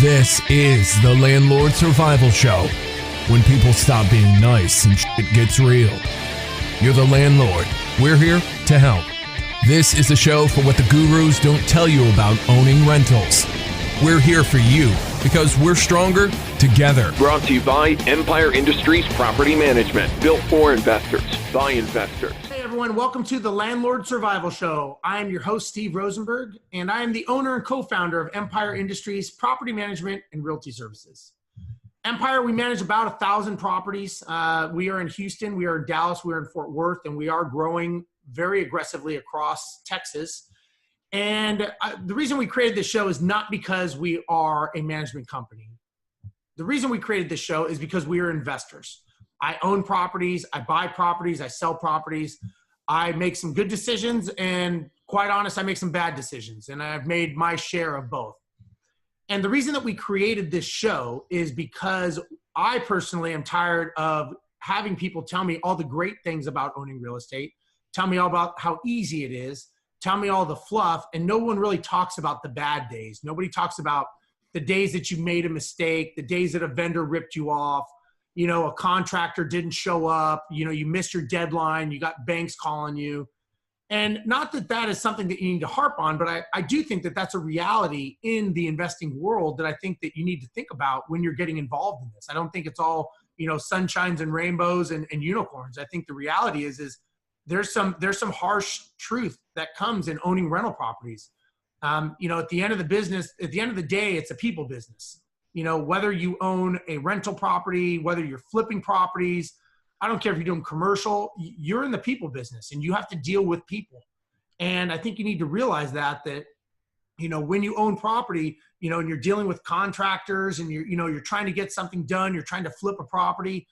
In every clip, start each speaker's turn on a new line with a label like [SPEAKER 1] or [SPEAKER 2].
[SPEAKER 1] This is the Landlord Survival Show. When people stop being nice and shit gets real. You're the landlord. We're here to help. This is the show for what the gurus don't tell you about owning rentals. We're here for you because we're stronger together.
[SPEAKER 2] Brought to you by Empire Industries Property Management. Built for investors, by investors.
[SPEAKER 3] Hey everyone, welcome to the Landlord Survival Show. I am your host, Steve Rosenberg, and I am the owner and co-founder of Empire Industries Property Management and Realty Services. Empire, we manage about 1,000 properties. We are in Houston, we are in Dallas, we are in Fort Worth, and we are growing very aggressively across Texas. And the reason we created this show is not because we are a management company. The reason we created this show is because we are investors. I own properties, I buy properties, I sell properties. I make some good decisions, and quite honest, I make some bad decisions, and I've made my share of both. And the reason that we created this show is because I personally am tired of having people tell me all the great things about owning real estate, tell me all about how easy it is, tell me all the fluff, and no one really talks about the bad days. Nobody talks about the days that you made a mistake, the days that a vendor ripped you off, you know, a contractor didn't show up, you know, you missed your deadline, you got banks calling you. And not that that is something that you need to harp on, but I do think that that's a reality in the investing world that I think that you need to think about when you're getting involved in this. I don't think it's all, you know, sunshines and rainbows and unicorns. I think the reality is there's some harsh truth that comes in owning rental properties. You know, at the end of the business, at the end of the day, it's a people business. You know, whether you own a rental property, whether you're flipping properties, I don't care if you're doing commercial, you're in the people business and you have to deal with people. And I think you need to realize that, you know, when you own property, you know, and you're dealing with contractors and you're trying to get something done, you're trying to flip a property,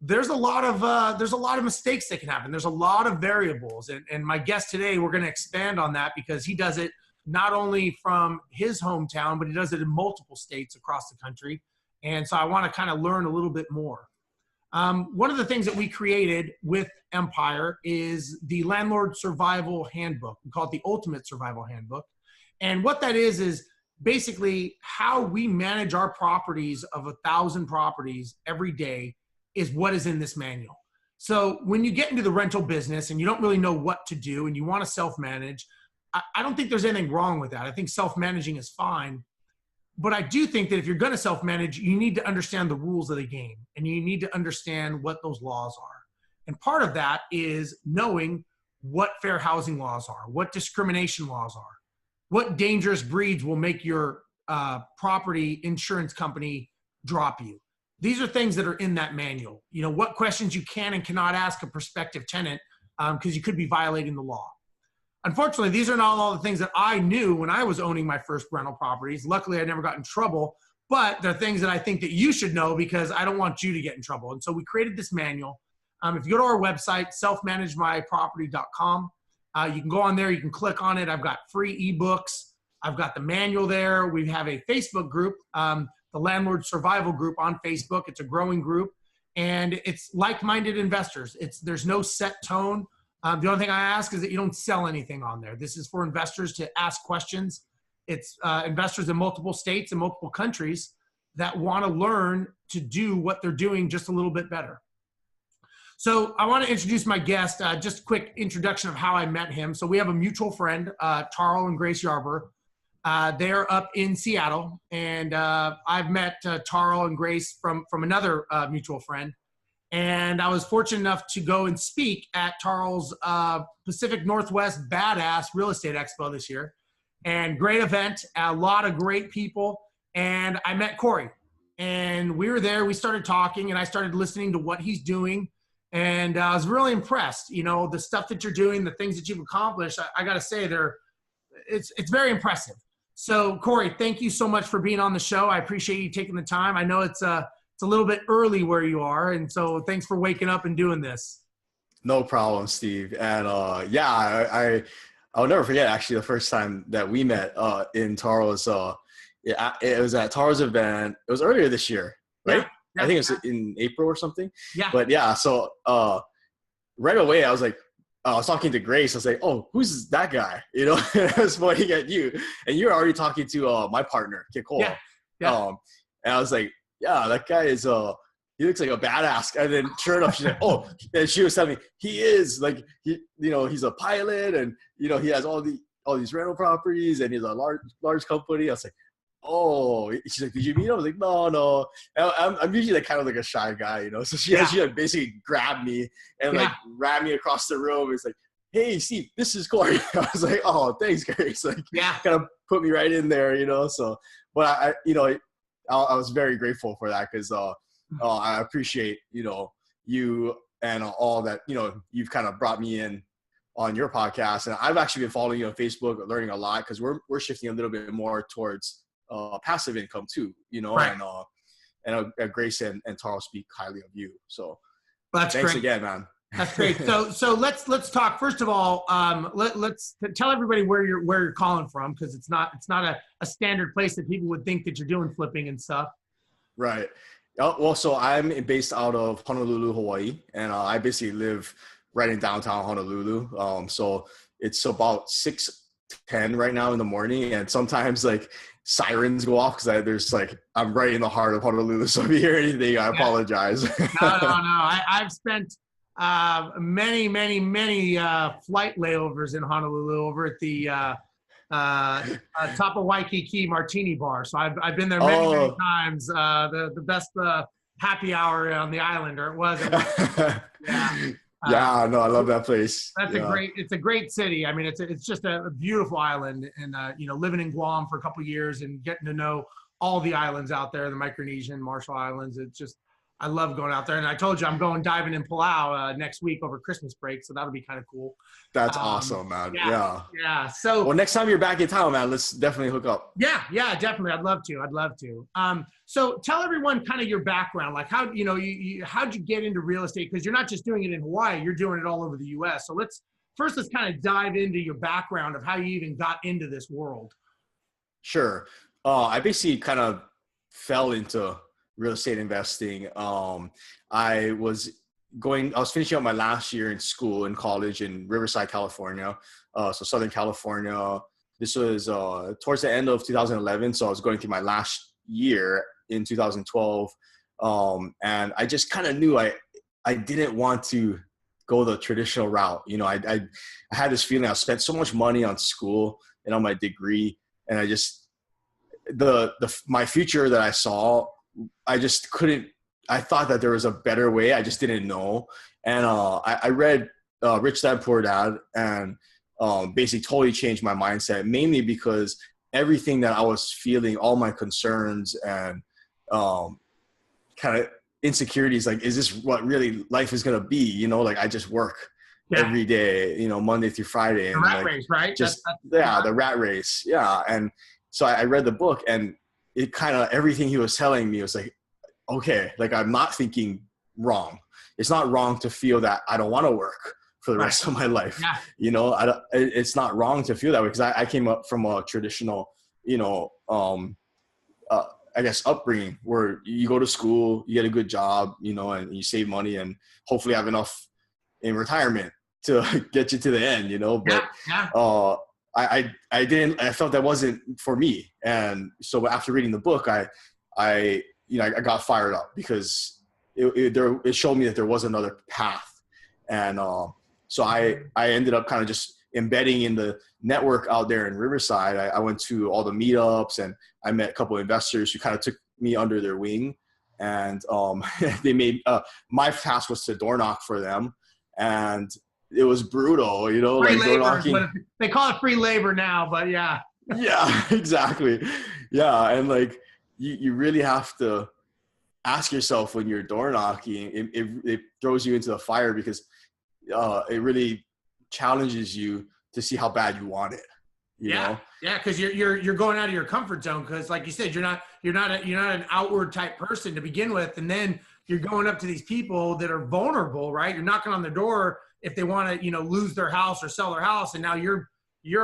[SPEAKER 3] there's a lot of mistakes that can happen. There's a lot of variables. And my guest today, we're going to expand on that because he does it not only from his hometown, but he does it in multiple states across the country. And so I want to kind of learn a little bit more. One of the things that we created with Empire is the Landlord Survival Handbook. We call it the Ultimate Survival Handbook. And what that is basically how we manage our properties of 1,000 properties every day is what is in this manual. So when you get into the rental business and you don't really know what to do and you want to self-manage, I don't think there's anything wrong with that. I think self-managing is fine. But I do think that if you're going to self-manage, you need to understand the rules of the game and you need to understand what those laws are. And part of that is knowing what fair housing laws are, what discrimination laws are, what dangerous breeds will make your property insurance company drop you. These are things that are in that manual. You know, what questions you can and cannot ask a prospective tenant because you could be violating the law. Unfortunately, these are not all the things that I knew when I was owning my first rental properties. Luckily, I never got in trouble, but they're things that I think that you should know because I don't want you to get in trouble. And so we created this manual. If you go to our website, selfmanagemyproperty.com, you can go on there, you can click on it. I've got free ebooks. I've got the manual there. We have a Facebook group, the Landlord Survival Group on Facebook. It's a growing group, and it's like-minded investors. There's no set tone. The only thing I ask is that you don't sell anything on there. This is for investors to ask questions. It's investors in multiple states and multiple countries that want to learn to do what they're doing just a little bit better. So I want to introduce my guest, just a quick introduction of how I met him. So we have a mutual friend, Charles and Grace Youre. They're up in Seattle, and I've met Charles and Grace from another mutual friend. And I was fortunate enough to go and speak at Charles' Pacific Northwest Badass Real Estate Expo this year. And great event, a lot of great people. And I met Cory. And we were there, we started talking, and I started listening to what he's doing. And I was really impressed. You know, the stuff that you're doing, the things that you've accomplished, I got to say, it's very impressive. So, Cory, thank you so much for being on the show. I appreciate you taking the time. I know it's a little bit early where you are. And so thanks for waking up and doing this.
[SPEAKER 4] No problem, Steve. And I'll never forget actually the first time that we met in Charles. It was at Charles' event. It was earlier this year, right? Yeah, I think it was in April or something. Yeah. But yeah, so right away I was like, I was talking to Grace. I was like, oh, who's that guy? You know, I was pointing at you. And you were already talking to my partner, Kiko.
[SPEAKER 3] Yeah. Yeah.
[SPEAKER 4] And I was like, yeah, that guy is he looks like a badass. And then sure enough, she's like, oh, and she was telling me he is like, he's a pilot, and he has all these rental properties, and he's a large company. I was like, oh, she's like, did you meet him? I was like, no. I'm usually like kind of like a shy guy, so she like basically grabbed me and like ran me across the room. It's like, hey, Steve, this is Cory. I was like, oh, thanks, Grace. Like, kind of put me right in there, so, but I was very grateful for that, because I appreciate, you and all that, you've kind of brought me in on your podcast. And I've actually been following you on Facebook, learning a lot, because we're shifting a little bit more towards passive income too,
[SPEAKER 3] Right.
[SPEAKER 4] and Grace and Taro speak highly of you. So
[SPEAKER 3] That's
[SPEAKER 4] thanks
[SPEAKER 3] great.
[SPEAKER 4] again, man.
[SPEAKER 3] That's great. So let's talk. First of all, let's tell everybody where you're calling from, because it's not a standard place that people would think that you're doing flipping and stuff.
[SPEAKER 4] Right. Well, so I'm based out of Honolulu, Hawaii, and I basically live right in downtown Honolulu. So it's about 6:10 right now in the morning, and sometimes like sirens go off, because there's like, I'm right in the heart of Honolulu. So if you hear anything, I apologize.
[SPEAKER 3] No. I've spent many flight layovers in Honolulu over at the top of Waikiki Martini Bar. So I've been there many times. The best happy hour on the island, or it was.
[SPEAKER 4] Yeah, no, I love that place.
[SPEAKER 3] It's a great city. I mean, it's just a beautiful island, and living in Guam for a couple of years and getting to know all the islands out there, the Micronesian, Marshall Islands. It's just, I love going out there. And I told you I'm going diving in Palau next week over Christmas break, so that'll be kind of cool.
[SPEAKER 4] That's awesome, man. Yeah.
[SPEAKER 3] So,
[SPEAKER 4] well, next time you're back in town, man, let's definitely hook up.
[SPEAKER 3] Yeah, definitely. I'd love to. So tell everyone kind of your background, like how, how'd you get into real estate? Because you're not just doing it in Hawaii, you're doing it all over the US. So let's kind of dive into your background of how you even got into this world.
[SPEAKER 4] Sure. I basically kind of fell into real estate investing. I was finishing up my last year in college in Riverside, California. So Southern California. This was towards the end of 2011. So I was going through my last year in 2012. And I just kind of knew I didn't want to go the traditional route. I had this feeling I spent so much money on school and on my degree, and I just, my future that I saw, I just couldn't, I thought that there was a better way. I just didn't know. And I read Rich Dad Poor Dad, and basically totally changed my mindset, mainly because everything that I was feeling, all my concerns and kind of insecurities, like, is this what really life is going to be? Like, I just work every day, Monday through Friday. And
[SPEAKER 3] the rat race, right?
[SPEAKER 4] The rat race. Yeah. And so I read the book, and it kind of, everything he was telling me was like, okay, like, I'm not thinking wrong. It's not wrong to feel that I don't want to work for the rest of my life. Yeah. It's not wrong to feel that way, because I came up from a traditional, I guess, upbringing where you go to school, you get a good job, and you save money and hopefully have enough in retirement to get you to the end, but I felt that wasn't for me. And so after reading the book, I got fired up, because it showed me that there was another path. And so I ended up kind of just embedding in the network out there in Riverside. I went to all the meetups, and I met a couple of investors who kind of took me under their wing. And they made, my task was to door knock for them. And it was brutal,
[SPEAKER 3] free
[SPEAKER 4] like
[SPEAKER 3] labor,
[SPEAKER 4] door knocking.
[SPEAKER 3] They call it free labor now, but yeah.
[SPEAKER 4] Yeah, exactly. Yeah. And like, you really have to ask yourself when you're door knocking, it throws you into the fire, because it really challenges you to see how bad you want it. You know?
[SPEAKER 3] Yeah, because you're going out of your comfort zone, because like you said, you're not an outward type person to begin with, and then you're going up to these people that are vulnerable, right? You're knocking on their door if they want to, lose their house or sell their house, and now you're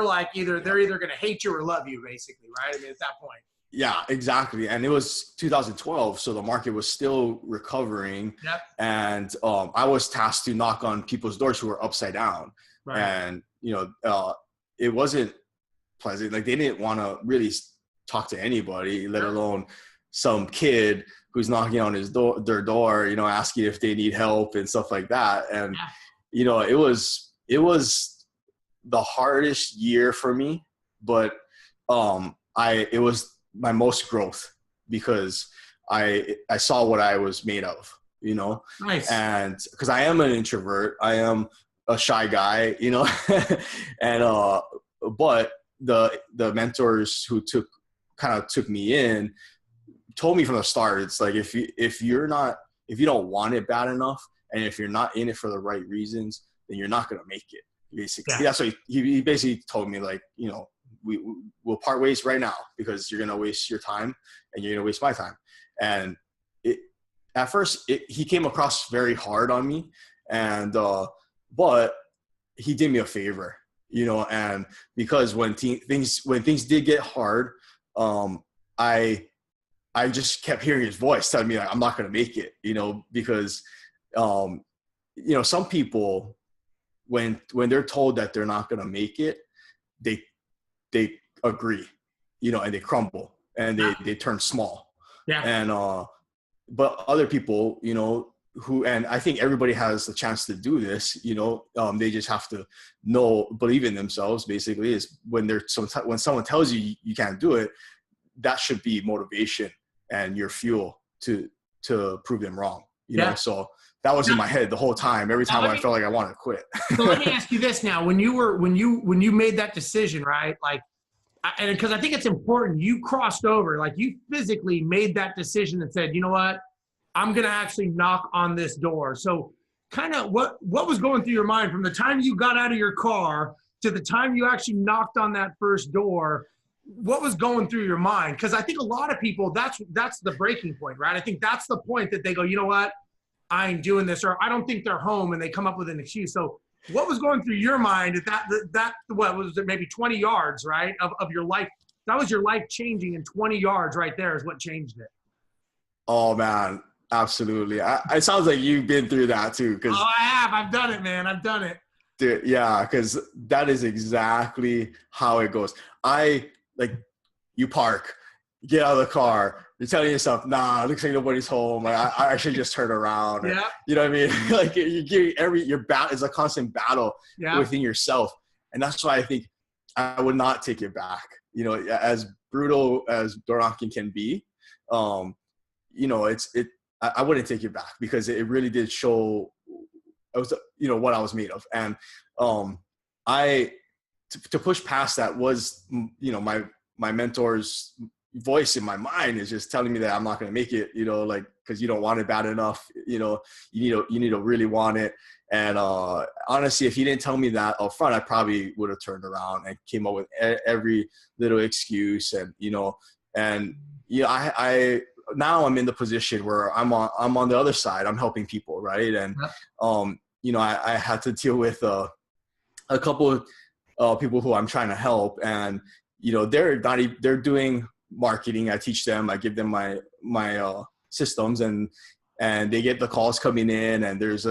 [SPEAKER 3] like, they're either going to hate you or love you, basically, right? I mean, at that point.
[SPEAKER 4] Yeah, exactly. And it was 2012, so the market was still recovering.
[SPEAKER 3] Yep.
[SPEAKER 4] And I was tasked to knock on people's doors who were upside down. Right. And it wasn't pleasant. Like, they didn't want to really talk to anybody, let alone some kid who's knocking on their door, you know, asking if they need help and stuff like that. And, you know, it was the hardest year for me, but it was my most growth because I saw what I was made of, you know.
[SPEAKER 3] Nice.
[SPEAKER 4] And because I am an introvert, I am a shy guy, you know, and but the mentors who took me in told me from the start, it's like if you don't want it bad enough, and if you're not in it for the right reasons, then you're not gonna make it. Basically, that's what he basically told me. Like, you know, we'll part ways right now because you're gonna waste your time and you're gonna waste my time. And at first he came across very hard on me, and but he did me a favor, you know. And because when things did get hard, I just kept hearing his voice telling me, like, I'm not gonna make it, you know, because you know, some people, when they're told that they're not going to make it, they agree, you know, and they crumble and they turn small. Yeah. And, but other people, you know, and I think everybody has the chance to do this, you know, they just have to believe in themselves, basically, is when someone tells you you can't do it, that should be motivation and your fuel to prove them wrong, you know? So that was in my head the whole time. Every time I felt like I wanted to quit.
[SPEAKER 3] So let me ask you this now: when you made that decision, right? Like, and because I think it's important, you crossed over, like you physically made that decision and said, you know what, I'm gonna actually knock on this door. So, kind of what was going through your mind from the time you got out of your car to the time you actually knocked on that first door? What was going through your mind? Because I think a lot of people, that's the breaking point, right? I think that's the point that they go, you know what, I ain't doing this, or I don't think they're home, and they come up with an excuse. So what was going through your mind at that what was it, maybe 20 yards, right, of your life? That was your life changing, and 20 yards right there is what changed it.
[SPEAKER 4] Oh, man, absolutely. It sounds like you've been through that too.
[SPEAKER 3] Oh, I have. I've done it, man. I've done it.
[SPEAKER 4] Dude, yeah, because that is exactly how it goes. You park, get out of the car, you're telling yourself, nah, it looks like nobody's home. Like, I should just turn around.
[SPEAKER 3] Yeah.
[SPEAKER 4] You know what I mean? Like, it's a constant battle within yourself. And that's why I think I would not take it back. You know, as brutal as door knocking can be, you know, I wouldn't take it back because it really did show you know, what I was made of. And to push past that was, you know, my mentor's voice in my mind is just telling me that I'm not going to make it, you know, like, because you don't want it bad enough, you know, you need to really want it. And honestly, if he didn't tell me that up front, I probably would have turned around and came up with every little excuse. And, you know, I now I'm in the position where I'm on the other side. I'm helping people, right? And you know, I had to deal with a couple of people who I'm trying to help, and you know, they're doing marketing. I teach them. I give them my systems, and they get the calls coming in. And there's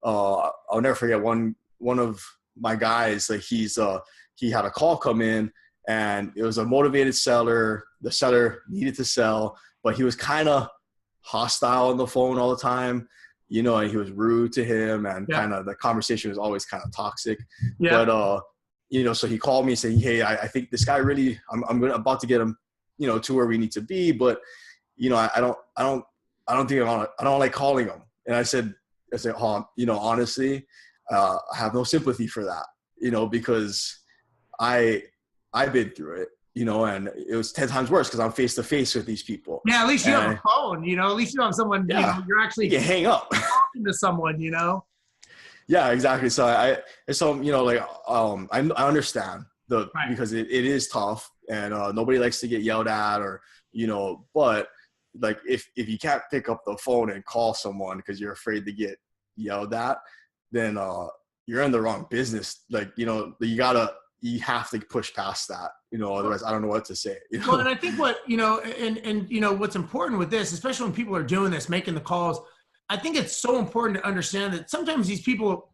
[SPEAKER 4] I'll never forget one of my guys. Like he had a call come in, and it was a motivated seller. The seller needed to sell, but he was kind of hostile on the phone all the time, you know, and he was rude to him, and kind of the conversation was always kind of toxic. Yeah. But you know, so he called me saying, hey, I think this guy really, I'm about to get him, you know, to where we need to be, but you know, I don't like calling him. And I said, you know, honestly, I have no sympathy for that, you know, because I've been through it, you know, and it was 10 times worse because I'm face to face with these people.
[SPEAKER 3] Yeah, at least you have a phone, you know, at least you have someone, you know, you're actually
[SPEAKER 4] you can hang up
[SPEAKER 3] talking to someone, you know.
[SPEAKER 4] Yeah, exactly. So you know, like, I understand because it is tough, and nobody likes to get yelled at, or, you know, but like if you can't pick up the phone and call someone because you're afraid to get yelled at, then you're in the wrong business. Like, you know, you have to push past that, you know, otherwise I don't know what to say. You know?
[SPEAKER 3] Well, and I think what, you know, and you know, what's important with this, especially when people are doing this, making the calls, I think it's so important to understand that sometimes these people,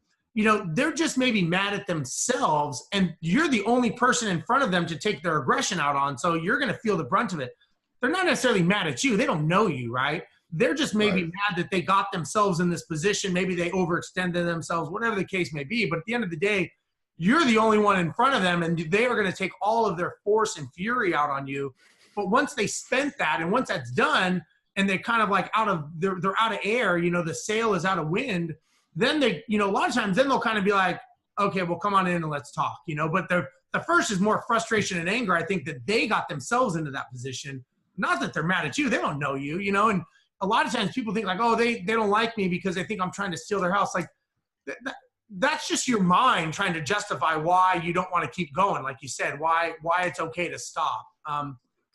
[SPEAKER 3] they're just maybe mad at themselves, and you're the only person in front of them to take their aggression out on. So you're going to feel the brunt of it. They're not necessarily mad at you. They don't know you, right? They're just maybe mad that they got themselves in this position. Maybe they overextended themselves, whatever the case may be. But at the end of the day, you're the only one in front of them, and they are going to take all of their force and fury out on you. But once they spent that, and once that's done, and they're kind of like they're out of air, the sail is out of wind, then they, a lot of times, then they'll kind of be like, okay, well, come on in and let's talk, But the first is more frustration and anger. I think that they got themselves into that position. Not that they're mad at you. They don't know you, and a lot of times people think like, oh, they don't like me because they think I'm trying to steal their house. Like that's just your mind trying to justify why you don't want to keep going. Like you said, why it's okay to stop.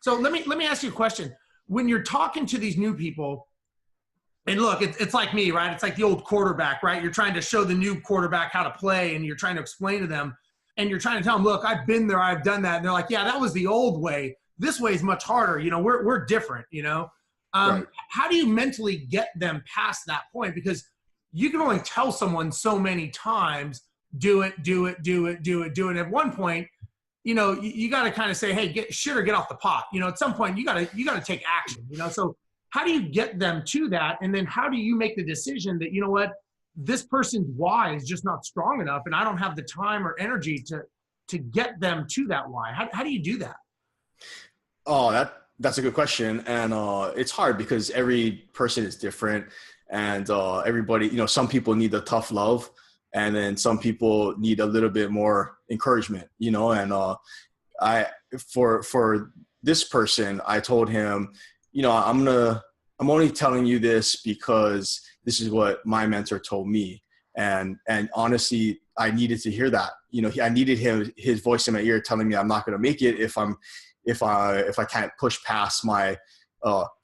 [SPEAKER 3] So let me ask you a question. When you're talking to these new people, and look, it's like me, right? It's like the old quarterback, right? You're trying to show the new quarterback how to play, and you're trying to explain to them, and you're trying to tell them, look, I've been there, I've done that. And they're like, yeah, that was the old way. This way is much harder. We're different,
[SPEAKER 4] Right.
[SPEAKER 3] How do you mentally get them past that point? Because you can only tell someone so many times, do it. And at one point, you got to kind of say, hey, get off the pot. At some point you got to take action, So how do you get them to that? And then how do you make the decision that, this person's why is just not strong enough, and I don't have the time or energy to get them to that why? How do you do that?
[SPEAKER 4] Oh, that's a good question. And it's hard because every person is different, and everybody, some people need the tough love, and then some people need a little bit more encouragement, and for this person, I told him, I'm only telling you this because this is what my mentor told me. And honestly, I needed to hear that. I needed his voice in my ear telling me I'm not going to make it if I can't push past my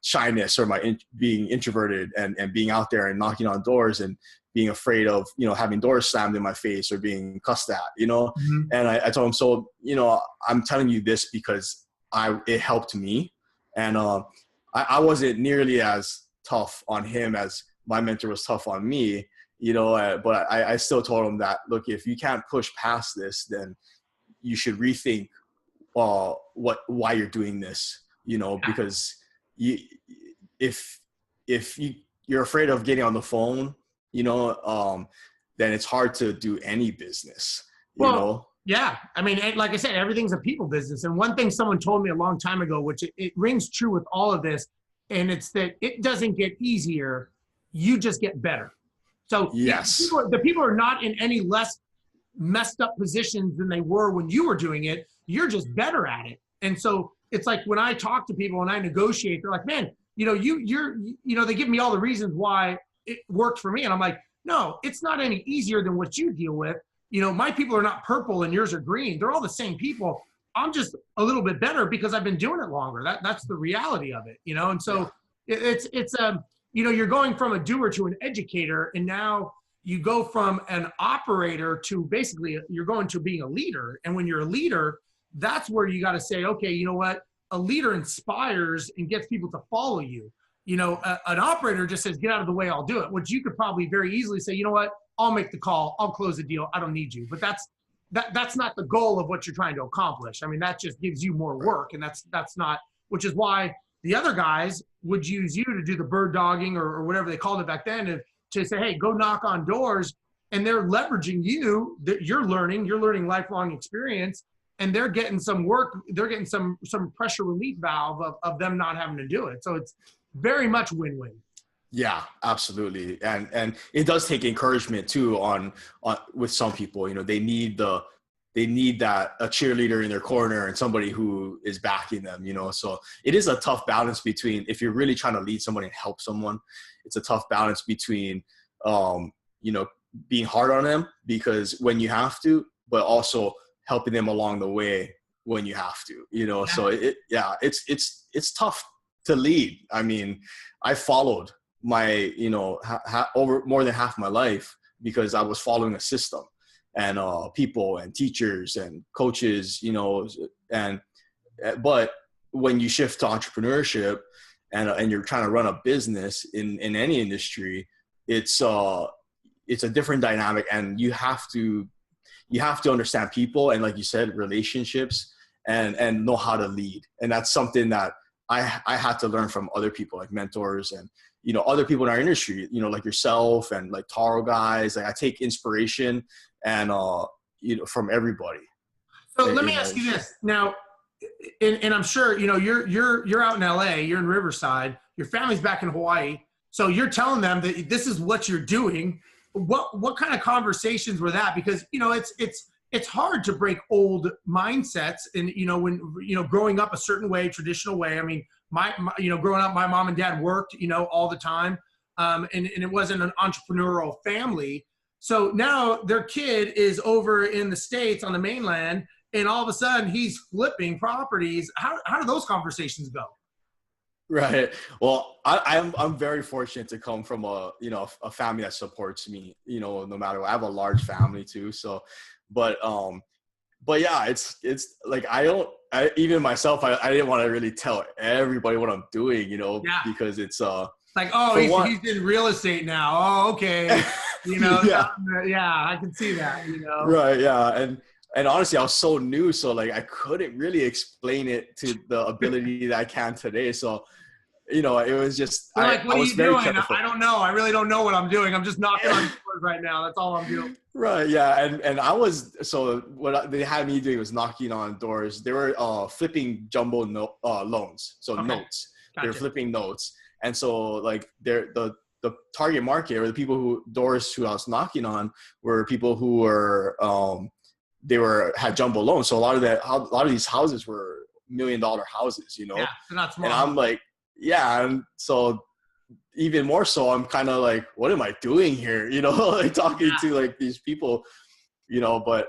[SPEAKER 4] shyness or my being introverted and being out there and knocking on doors and being afraid of, having doors slammed in my face or being cussed at,
[SPEAKER 3] Mm-hmm.
[SPEAKER 4] And I told him, so, I'm telling you this because it helped me. And I wasn't nearly as tough on him as my mentor was tough on me, but I still told him that, look, if you can't push past this, then you should rethink why you're doing this, because if you're afraid of getting on the phone, then it's hard to do any business,
[SPEAKER 3] Yeah. I mean, like I said, everything's a people business. And one thing someone told me a long time ago, which it rings true with all of this, and it's that it doesn't get easier. You just get better. So
[SPEAKER 4] yes,
[SPEAKER 3] the people are not in any less messed up positions than they were when you were doing it. You're just better at it. And so it's like when I talk to people and I negotiate, they're like, man, they give me all the reasons why it worked for me. And I'm like, no, it's not any easier than what you deal with. My people are not purple and yours are green. They're all the same people. I'm just a little bit better because I've been doing it longer. That's the reality of it, And so it's you're going from a doer to an educator, and now you go from an operator to basically you're going to being a leader. And when you're a leader, that's where you got to say, okay, you know what? A leader inspires and gets people to follow you. An operator just says, get out of the way, I'll do it. Which you could probably very easily say, you know what? I'll make the call. I'll close the deal. I don't need you. But that's not the goal of what you're trying to accomplish. I mean, that just gives you more work, and that's not, which is why the other guys would use you to do the bird dogging or whatever they called it back then to say, hey, go knock on doors, and they're leveraging you, that you're learning lifelong experience, and they're getting some work, they're getting some pressure relief valve of them not having to do it. So it's very much win-win.
[SPEAKER 4] Yeah, absolutely. And it does take encouragement too on with some people, they need that a cheerleader in their corner and somebody who is backing them, so it is a tough balance between, if you're really trying to lead somebody and help someone, it's a tough balance between, being hard on them because when you have to, but also helping them along the way when you have to,
[SPEAKER 3] Yeah.
[SPEAKER 4] So it's tough to lead. I mean, I followed my, over more than half my life because I was following a system and people and teachers and coaches, but when you shift to entrepreneurship and you're trying to run a business in any industry, it's it's a different dynamic, and you have to understand people, and like you said, relationships, and know how to lead. And that's something that I had to learn from other people, like mentors and, you know, other people in our industry, you know, like yourself and like Taro guys. Like I take inspiration and, you know, from everybody.
[SPEAKER 3] So let me ask you this now, and I'm sure, you know, you're out in LA, you're in Riverside, your family's back in Hawaii. So you're telling them that this is what you're doing. What kind of conversations were that? Because, you know, it's hard to break old mindsets, and, you know, when, you know, growing up a certain way, traditional way. I mean, my you know, growing up, my mom and dad worked, you know, all the time. And it wasn't an entrepreneurial family. So now their kid is over in the States on the mainland, and all of a sudden he's flipping properties. How do those conversations go?
[SPEAKER 4] Right. Well, I'm very fortunate to come from a family that supports me, you know, no matter what. I have a large family too. So, but yeah, it's like, even myself, I didn't want to really tell everybody what I'm doing, you know, because it's,
[SPEAKER 3] like, oh, he's in real estate now. Oh, okay. You know, yeah, I can see that, you know. Right.
[SPEAKER 4] Yeah. And honestly, I was so new, so like I couldn't really explain it to the ability that I can today. So, you know, it was just,
[SPEAKER 3] what are you doing? I don't know. I really don't know what I'm doing. I'm just knocking on doors right now. That's all I'm doing.
[SPEAKER 4] Right. Yeah. And I was, so what they had me doing was knocking on doors. They were flipping jumbo loans. So notes. Gotcha. They were flipping notes. And so like the target market, or the people who I was knocking on, were people who were, had jumbo loans. So a lot of these houses were $1 million houses, you know.
[SPEAKER 3] Yeah, they're not small.
[SPEAKER 4] And I'm like, yeah, and so even more so, I'm kind of like, what am I doing here? You know, like talking to like these people, you know. But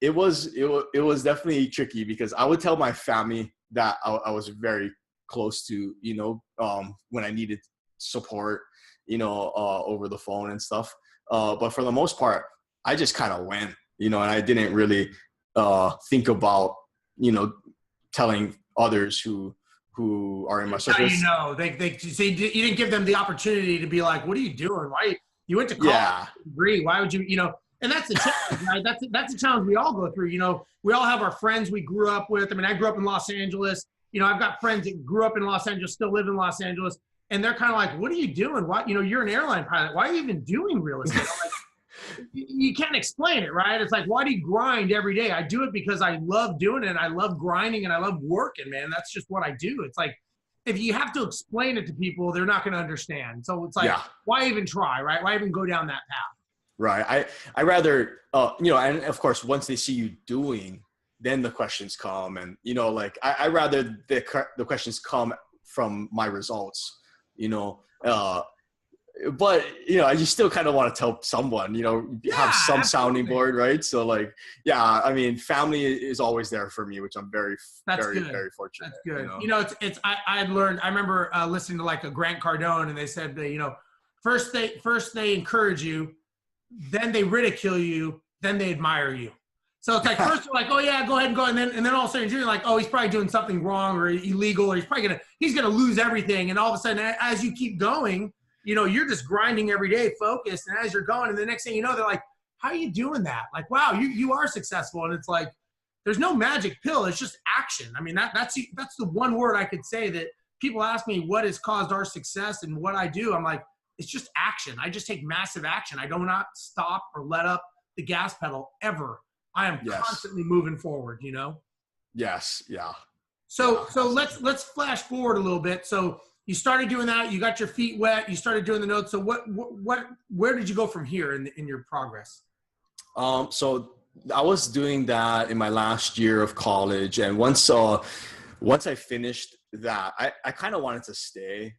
[SPEAKER 4] it was definitely tricky, because I would tell my family that I was very close to, you know, when I needed support, you know, over the phone and stuff. But for the most part, I just kind of went, you know, and I didn't really think about, you know, telling others who are in my circles.
[SPEAKER 3] You know, they say you didn't give them the opportunity to be like, what are you doing? Why you went to college degree? Why would you, you know? And that's the challenge, right? That's a challenge we all go through. You know, we all have our friends we grew up with. I mean, I grew up in Los Angeles. You know, I've got friends that grew up in Los Angeles, still live in Los Angeles, and they're kind of like, what are you doing? Why, you know, you're an airline pilot. Why are you even doing real estate? Like, you can't explain it, right? It's like, why do you grind every day? I do it because I love doing it. I love grinding, and I love working, man. That's just what I do. It's like, if you have to explain it to people, they're not going to understand. So it's like, why even try, right? Why even go down that path?
[SPEAKER 4] Right. I rather, you know, and of course, once they see you doing, then the questions come. And, you know, like I rather the questions come from my results, you know. But, you know, you still kind of want to tell someone, you know, have some sounding board, right? So like, yeah, I mean, family is always there for me, which I'm very fortunate.
[SPEAKER 3] That's good. You know, I learned, I remember listening to like a Grant Cardone, and they said that, you know, first they encourage you, then they ridicule you, then they admire you. So it's like, first they're like, oh yeah, go ahead and go. And then all of a sudden you're like, oh, he's probably doing something wrong or illegal, or he's going to lose everything. And all of a sudden, as you keep going, you know, you're just grinding every day, focused. And as you're going, and the next thing you know, they're like, how are you doing that? Like, wow, you are successful. And it's like, there's no magic pill. It's just action. I mean, that's the one word I could say that people ask me what has caused our success and what I do. I'm like, it's just action. I just take massive action. I do not stop or let up the gas pedal ever. I am constantly moving forward, you know?
[SPEAKER 4] Yes. Yeah.
[SPEAKER 3] So let's flash forward a little bit. So you started doing that. You got your feet wet. You started doing the notes. So where did you go from here in your progress?
[SPEAKER 4] So I was doing that in my last year of college. And once I finished that, I kind of wanted to stay.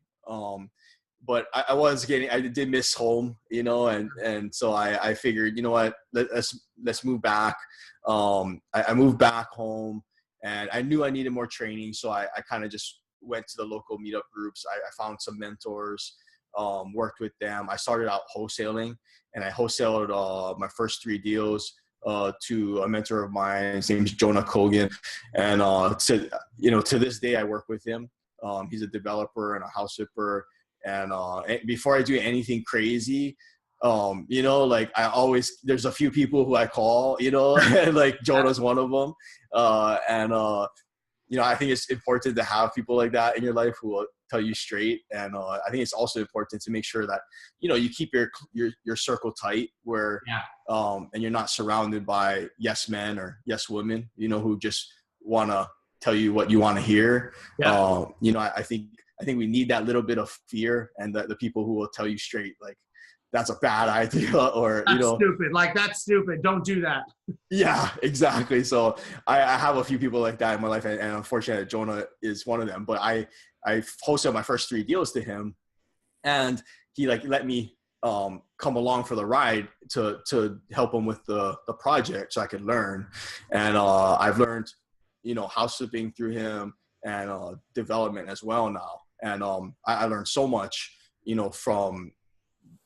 [SPEAKER 4] But I did miss home, you know, and so I figured, you know what, let's move back. I moved back home, and I knew I needed more training. So I kind of just went to the local meetup groups. I found some mentors, worked with them. I started out wholesaling, and I wholesaled my first 3 deals to a mentor of mine. His name is Jonah Kogan. And to this day, I work with him. He's a developer and a house flipper. And before I do anything crazy, You know, like there's a few people who I call, you know, and like Jonah's one of them. You know, I think it's important to have people like that in your life who will tell you straight. And I think it's also important to make sure that, you know, you keep your circle tight where, and you're not surrounded by yes men or yes women, you know, who just want to tell you what you want to hear. You know, I think we need that little bit of fear, and the people who will tell you straight, like, that's a bad idea, or
[SPEAKER 3] that's,
[SPEAKER 4] you know,
[SPEAKER 3] stupid. Like, that's stupid. Don't do that.
[SPEAKER 4] Yeah, exactly. So I have a few people like that in my life, and unfortunately Jonah is one of them. But I hosted my first 3 deals to him, and he like let me come along for the ride to help him with the project so I could learn. And I've learned, you know, house flipping through him, and development as well now. And I learned so much, you know,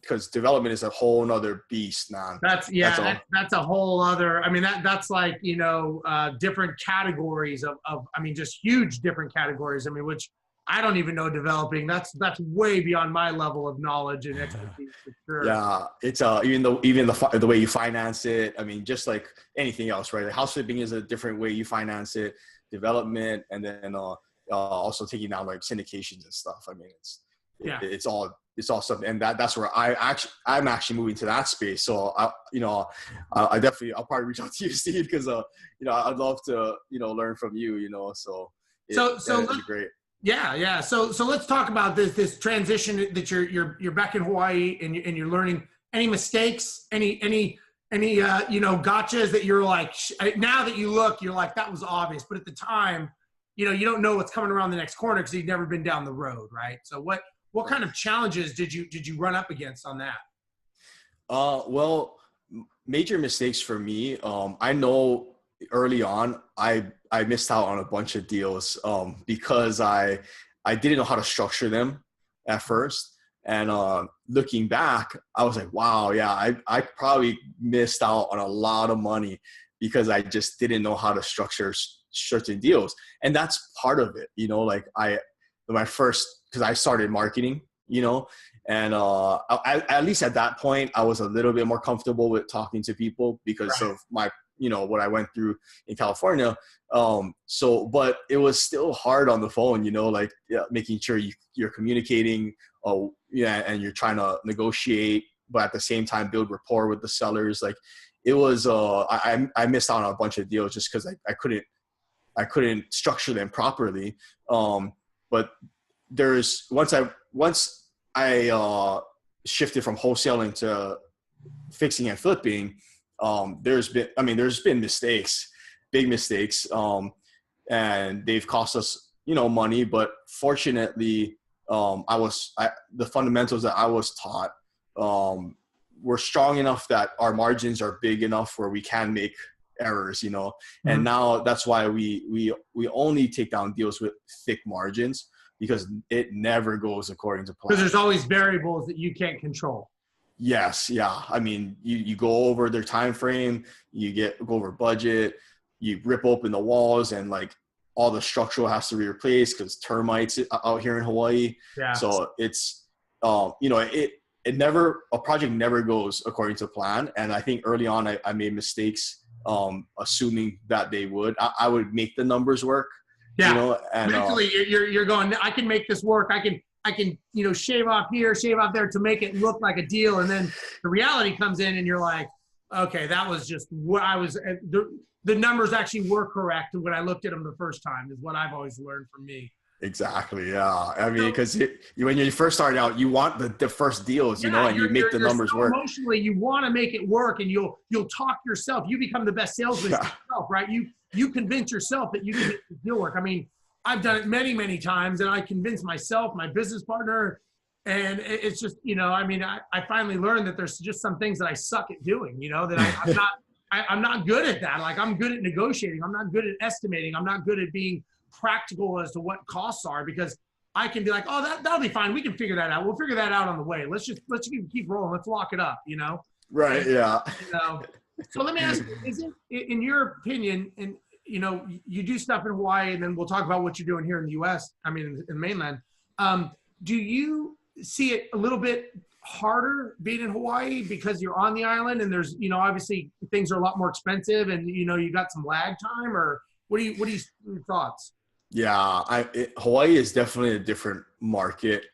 [SPEAKER 4] because development is a whole nother beast, man.
[SPEAKER 3] That's a whole other, I mean, that's like, you know, different categories of, I mean, just huge different categories. I mean, which I don't even know developing. That's way beyond my level of knowledge and expertise, for sure.
[SPEAKER 4] Yeah, it's even the way you finance it. I mean, just like anything else, right? Like house flipping is a different way you finance it, development, and then also taking down like syndications and stuff. I mean, it's all something, and that's where I'm actually moving to that space. So I'll probably reach out to you, Steve, because you know, I'd love to, you know, learn from you, you know. So it'd be great.
[SPEAKER 3] Yeah. So let's talk about this transition that you're back in Hawaii and you're learning. Any mistakes? Any you know, gotchas that you're like, now that you look, you're like, that was obvious, but at the time, you know, you don't know what's coming around the next corner because you've never been down the road, right? So what kind of challenges did you run up against on that?
[SPEAKER 4] Well, major mistakes for me. I know early on I missed out on a bunch of deals because I didn't know how to structure them at first. And looking back, I was like, wow, yeah, I probably missed out on a lot of money because I just didn't know how to structure certain deals. And that's part of it, you know, like because I started marketing, you know, and at least at that point, I was a little bit more comfortable with talking to people because of my, you know, what I went through in California. But it was still hard on the phone, you know, like making sure you're communicating, and you're trying to negotiate, but at the same time build rapport with the sellers. Like it was, I missed out on a bunch of deals just because I couldn't structure them properly. But once I shifted from wholesaling to fixing and flipping, there's been mistakes, big mistakes, and they've cost us, you know, money. But fortunately, the fundamentals that I was taught were strong enough that our margins are big enough where we can make errors, you know. Mm-hmm. And now that's why we only take down deals with thick margins, because it never goes according to plan.
[SPEAKER 3] Because there's always variables that you can't control.
[SPEAKER 4] Yes. Yeah. I mean, you go over their time frame, go over budget, you rip open the walls, and like all the structural has to be replaced because termites out here in Hawaii. Yeah. So it's, you know, a project never goes according to plan. And I think early on I made mistakes, assuming that they would. I would make the numbers work. Yeah. You know, and
[SPEAKER 3] mentally you're going, I can make this work. I can, you know, shave off here, shave off there to make it look like a deal. And then the reality comes in and you're like, okay, that was just what I was, the numbers actually were correct when I looked at them the first time, is what I've always learned from me.
[SPEAKER 4] Exactly. Yeah. I mean, because when you first start out, you want the first deals, you know, and you make the numbers work.
[SPEAKER 3] Emotionally, you want to make it work, and you'll talk yourself. You become the best salesman yourself, right? You convince yourself that you can make the deal work. I mean, I've done it many, many times, and I convince myself, my business partner, and it's just, you know, I mean, I finally learned that there's just some things that I suck at doing, you know, that I'm not good at that. Like, I'm good at negotiating. I'm not good at estimating. I'm not good at being practical as to what costs are, because I can be like, oh, that'll be fine. We can figure that out. We'll figure that out on the way. Let's keep rolling. Let's lock it up, you know?
[SPEAKER 4] Right. Yeah.
[SPEAKER 3] You know? So let me ask you, is it, in your opinion, and you know, you do stuff in Hawaii, and then we'll talk about what you're doing here in the U.S., I mean, in the mainland. Do you see it a little bit harder being in Hawaii because you're on the island and there's, obviously things are a lot more expensive and, you got some lag time, or what are your thoughts?
[SPEAKER 4] Yeah, Hawaii is definitely a different market.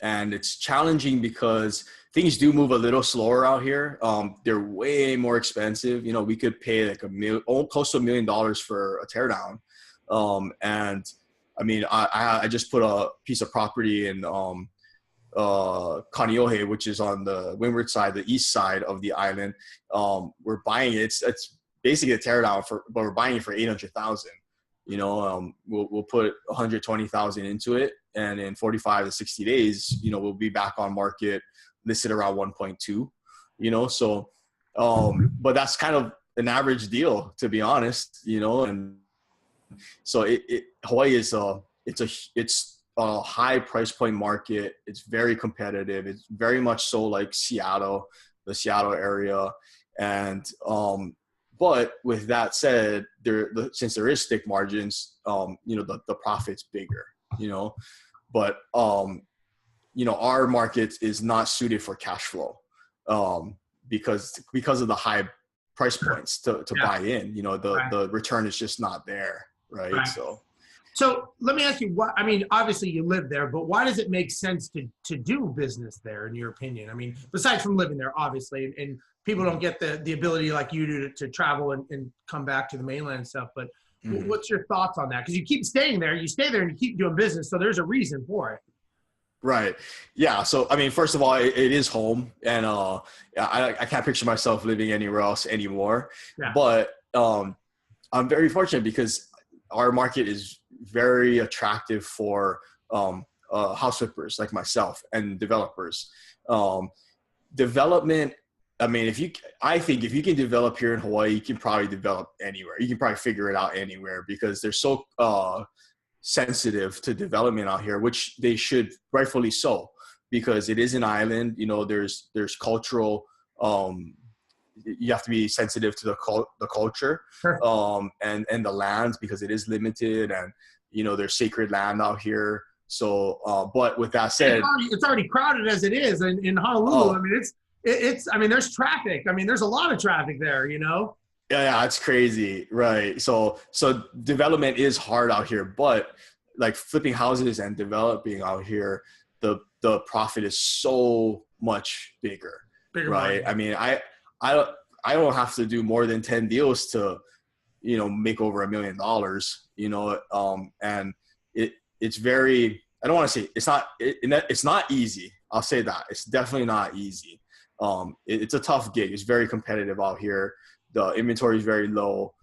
[SPEAKER 4] And it's challenging because things do move a little slower out here. They're way more expensive. We could pay like close to $1 million for a teardown. And I mean, I just put a piece of property in Kaneohe, which is on the windward side, the east side of the island. We're buying it. It's basically a teardown but we're buying it for $800,000. We'll put 120,000 into it, and in 45 to 60 days, we'll be back on market, listed around 1.2. So, but that's kind of an average deal, to be honest, and so Hawaii is it's a high price point market. It's very competitive. It's very much so like Seattle, the Seattle area, and but with that said, since there is stick margins, the profit's bigger, but our market is not suited for cash flow, because of the high price points to buy in, the return is just not there. Right.
[SPEAKER 3] So let me ask you, obviously you live there, but why does it make sense to do business there, in your opinion? I mean, besides from living there, obviously, and people don't get the ability like you do to travel and come back to the mainland and stuff, but what's your thoughts on that? Because you keep staying there, you stay there and you keep doing business, so there's a reason for it.
[SPEAKER 4] Right. Yeah. So, I mean, first of all, it is home, and I can't picture myself living anywhere else anymore. Yeah. But I'm very fortunate because our market is very attractive for house flippers like myself and developers. Development, I mean, I think if you can develop here in Hawaii, you can probably develop anywhere. You can probably figure it out anywhere because they're so sensitive to development out here, which they should, rightfully so, because it is an island. There's cultural. You have to be sensitive to the culture, sure. And the lands, because it is limited, and there's sacred land out here. So, but with that said,
[SPEAKER 3] it's already crowded as it is in Honolulu. I mean, there's traffic. I mean, there's a lot of traffic there.
[SPEAKER 4] Yeah, it's crazy, right? So development is hard out here, but like flipping houses and developing out here, the profit is so much bigger right? Money. I mean, I don't have to do more than 10 deals to, make over $1 million, and it's very, I don't want to say it's not easy. I'll say that it's definitely not easy. It's a tough gig. It's very competitive out here. The inventory is very low,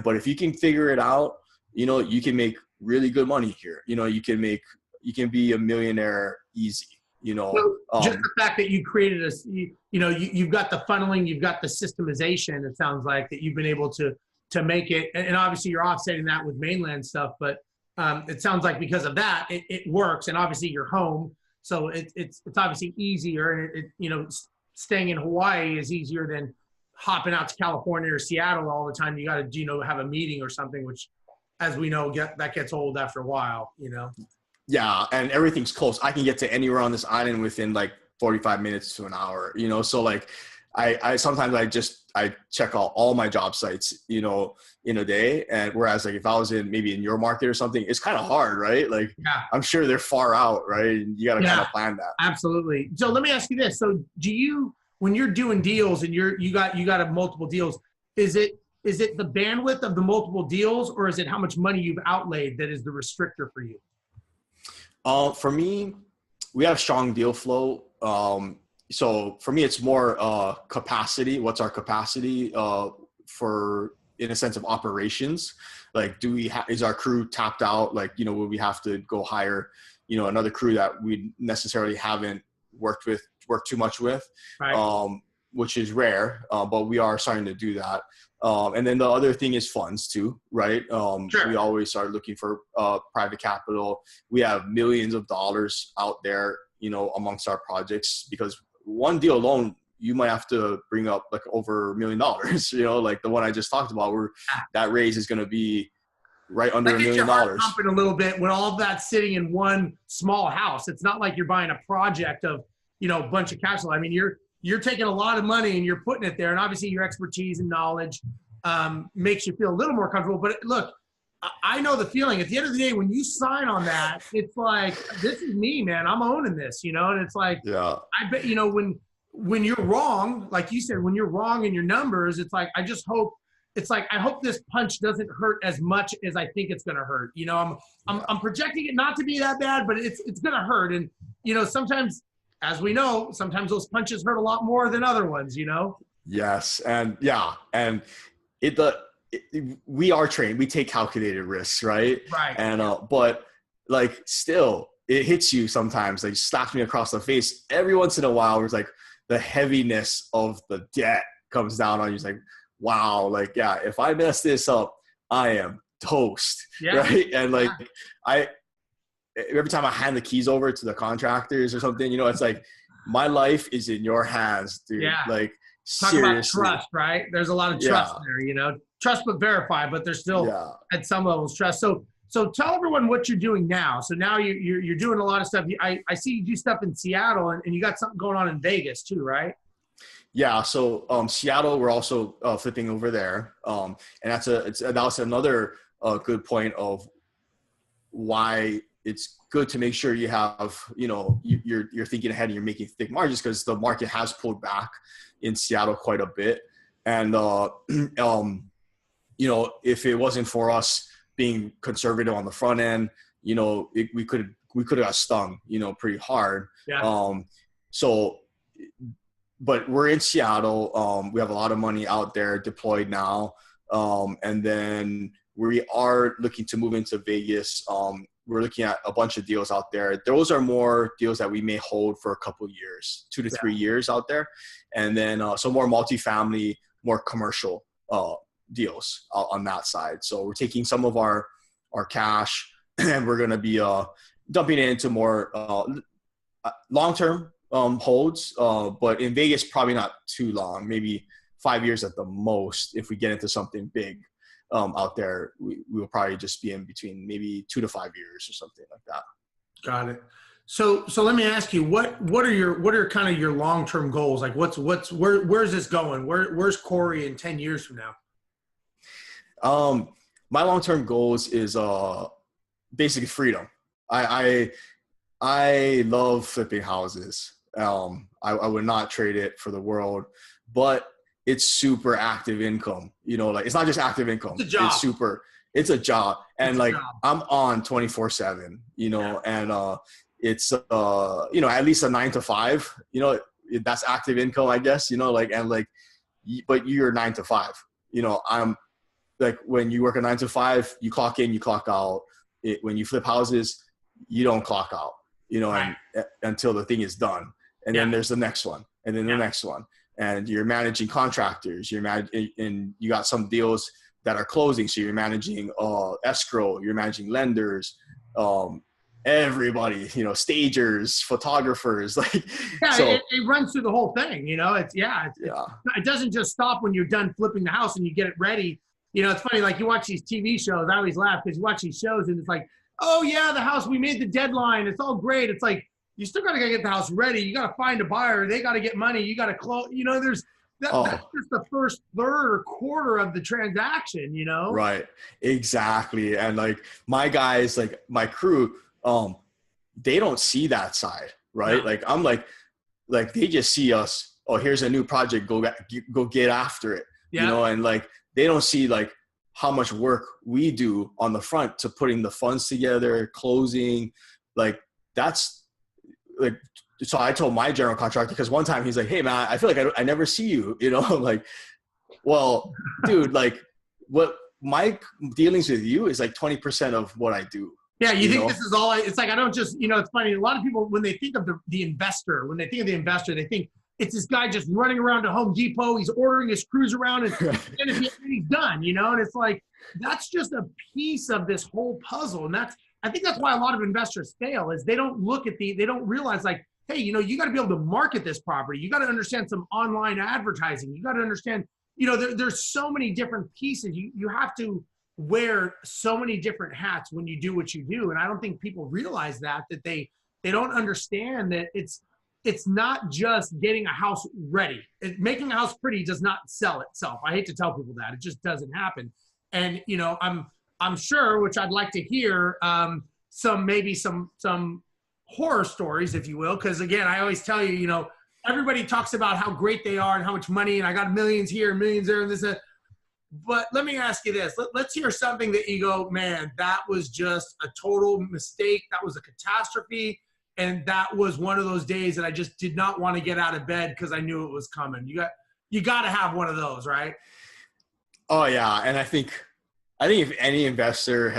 [SPEAKER 4] but if you can figure it out, you can make really good money here. You can be a millionaire easy.
[SPEAKER 3] Just the fact that you created you've got the funneling, you've got the systemization. It sounds like that you've been able to make it, and obviously you're offsetting that with mainland stuff. But it sounds like because of that, it works, and obviously you're home, so it's obviously easier. And staying in Hawaii is easier than hopping out to California or Seattle all the time. You got to have a meeting or something, which, as we know, that gets old after a while.
[SPEAKER 4] Yeah, and everything's close. I can get to anywhere on this island within like 45 minutes to an hour, so like I sometimes I check out all my job sites, in a day. And whereas like if I was maybe in your market or something, it's kind of hard, right? Like, yeah. I'm sure they're far out, right? You got to kind of plan that.
[SPEAKER 3] Absolutely. So let me ask you this. So when you're doing deals and you got multiple deals, is it the bandwidth of the multiple deals, or is it how much money you've outlaid that is the restrictor for you?
[SPEAKER 4] For me, we have strong deal flow. So for me, it's more capacity. What's our capacity in a sense of operations? Like, is our crew tapped out? Like, will we have to go hire, another crew that we necessarily haven't worked too much with, right. Which is rare, but we are starting to do that. And then the other thing is funds too, right? Sure. We always are looking for private capital. We have millions of dollars out there, amongst our projects, because one deal alone, you might have to bring up like over $1 million, like the one I just talked about, where that raise is going to be right under $1 million.
[SPEAKER 3] Pumping a little bit when all of that's sitting in one small house. It's not like you're buying a project of, a bunch of cash flow. I mean, you're taking a lot of money and you're putting it there, and obviously your expertise and knowledge makes you feel a little more comfortable. But look, I know the feeling. At the end of the day, when you sign on that, it's like, this is me, man. I'm owning this, and it's like,
[SPEAKER 4] Yeah.
[SPEAKER 3] I bet, when you're wrong, like you said, when you're wrong in your numbers, it's like, I hope this punch doesn't hurt as much as I think it's going to hurt. I'm projecting it not to be that bad, but it's going to hurt. And, sometimes, as we know, sometimes those punches hurt a lot more than other ones,
[SPEAKER 4] Yes. And and we are trained, we take calculated risks, right?
[SPEAKER 3] Right.
[SPEAKER 4] And, but like, still it hits you sometimes, like slaps me across the face every once in a while, where it's like the heaviness of the debt comes down on you. It's like, wow, like, yeah, if I mess this up, I am toast.
[SPEAKER 3] Yeah.
[SPEAKER 4] Right. And like, every time I hand the keys over to the contractors or something, it's like, my life is in your hands, dude.
[SPEAKER 3] Yeah.
[SPEAKER 4] Like,
[SPEAKER 3] talk
[SPEAKER 4] seriously.
[SPEAKER 3] about trust, right? There's a lot of trust there, trust but verify, but there's still at some levels trust. So tell everyone what you're doing now. So now you're doing a lot of stuff. I see you do stuff in Seattle, and you got something going on in Vegas too, right?
[SPEAKER 4] Yeah. So Seattle, we're also flipping over there, and that's another good point of why it's good to make sure you have, you're thinking ahead and you're making thick margins, because the market has pulled back in Seattle quite a bit. And, if it wasn't for us being conservative on the front end, we could have got stung, pretty hard.
[SPEAKER 3] Yeah.
[SPEAKER 4] But we're in Seattle. We have a lot of money out there deployed now. And then we are looking to move into Vegas. We're looking at a bunch of deals out there. Those are more deals that we may hold for a couple of years, 2 to 3 years out there. And then some more multifamily, more commercial deals on that side. So we're taking some of our cash and we're going to be dumping it into more long-term holds. But in Vegas, probably not too long, maybe 5 years at the most. If we get into something big out there, we will probably just be in between maybe 2 to 5 years or something like that.
[SPEAKER 3] Got it. So let me ask you, what are kind of your long-term goals? Like where's this going? Where's Cory in 10 years from now?
[SPEAKER 4] My long-term goals is basically freedom. I love flipping houses. I would not trade it for the world, but it's super active income. Like, it's not just active income.
[SPEAKER 3] It's a job.
[SPEAKER 4] It's a job. And like,
[SPEAKER 3] job.
[SPEAKER 4] I'm on 24/7, and it's, at least a 9 to 5, that's active income, I guess, but you're 9 to 5, I'm like, when you work a 9 to 5, you clock in, you clock out. When you flip houses, you don't clock out,
[SPEAKER 3] Right.
[SPEAKER 4] and until the thing is done. And then there's the next one, and then the next one. And you're managing contractors, and you got some deals that are closing. So you're managing escrow, you're managing lenders, everybody, stagers, photographers, like,
[SPEAKER 3] it runs through the whole thing. It doesn't just stop when you're done flipping the house and you get it ready. It's funny, like, you watch these TV shows. I always laugh because you watch these shows and it's like, oh yeah, the house, we made the deadline, it's all great. It's like, you still got to get the house ready. You got to find a buyer. They got to get money. You got to close. That's just the first third or quarter of the transaction.
[SPEAKER 4] Right, exactly. And like, my guys, like my crew, they don't see that side, right? No. Like, I'm like they just see us. Oh, here's a new project. Go get after it.
[SPEAKER 3] Yeah.
[SPEAKER 4] And like, they don't see like how much work we do on the front to putting the funds together, closing, like that's. Like, so I told my general contractor, because one time he's like, hey man, I feel like I never see you, I'm like, well, dude, like, what my dealings with you is like 20% of what I do.
[SPEAKER 3] Yeah. You think this is all it's like, I don't just, it's funny. A lot of people, when they think of the investor, they think it's this guy just running around to Home Depot. He's ordering his crews around and he's done, and it's like, that's just a piece of this whole puzzle. And I think that's why a lot of investors fail, is they don't they don't realize, like, hey, you got to be able to market this property. You got to understand some online advertising. You got to understand, there's so many different pieces. You have to wear so many different hats when you do what you do. And I don't think people realize that they don't understand that it's not just getting a house ready. Making a house pretty does not sell itself. I hate to tell people that. It just doesn't happen. And, you know, I'm sure, which I'd like to hear, some horror stories, if you will. Because again, I always tell you, you know, everybody talks about how great they are and how much money, and I got millions here, millions there, and this. But let me ask you this. Let's hear something that you go, man, that was just a total mistake. That was a catastrophe. And that was one of those days that I just did not want to get out of bed because I knew it was coming. You got to have one of those, right?
[SPEAKER 4] Oh yeah. And I think if any investor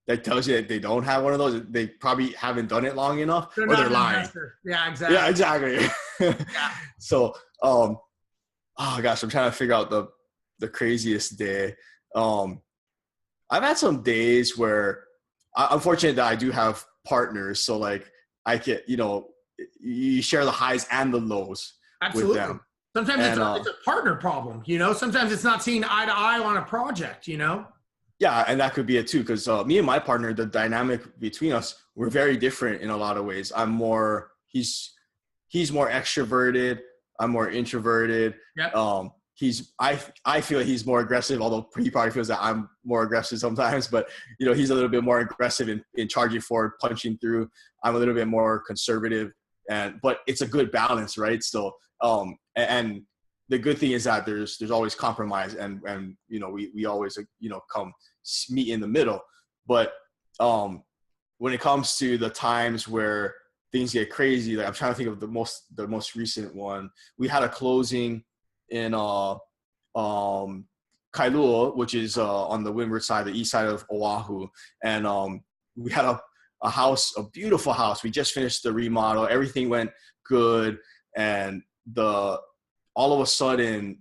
[SPEAKER 4] that tells you that they don't have one of those, they probably haven't done it long enough, or they're lying.
[SPEAKER 3] Investor. Yeah, exactly.
[SPEAKER 4] Yeah, exactly.
[SPEAKER 3] Yeah.
[SPEAKER 4] So, oh gosh, I'm trying to figure out the craziest day. I've had some days where I'm fortunate that I do have partners. So like I can, you know, you share the highs and the lows with them.
[SPEAKER 3] Sometimes it's a partner problem, you know, sometimes it's not seeing eye to eye on a project, you know?
[SPEAKER 4] Yeah. And that could be it too. Cause me and my partner, the dynamic between us, we're very different in a lot of ways. He's more extroverted. I'm more introverted.
[SPEAKER 3] Yep.
[SPEAKER 4] I feel he's more aggressive, although he probably feels that I'm more aggressive sometimes, but you know, he's a little bit more aggressive in charging forward, punching through. I'm a little bit more conservative, but it's a good balance, right? So, and the good thing is that there's always compromise, and you know, we always, you know, come meet in the middle. But when it comes to the times where things get crazy, like I'm trying to think of the most recent one. We had a closing in Kailua, which is on the windward side, the east side of Oahu, and we had a house, a beautiful house. We just finished the remodel, everything went good, and all of a sudden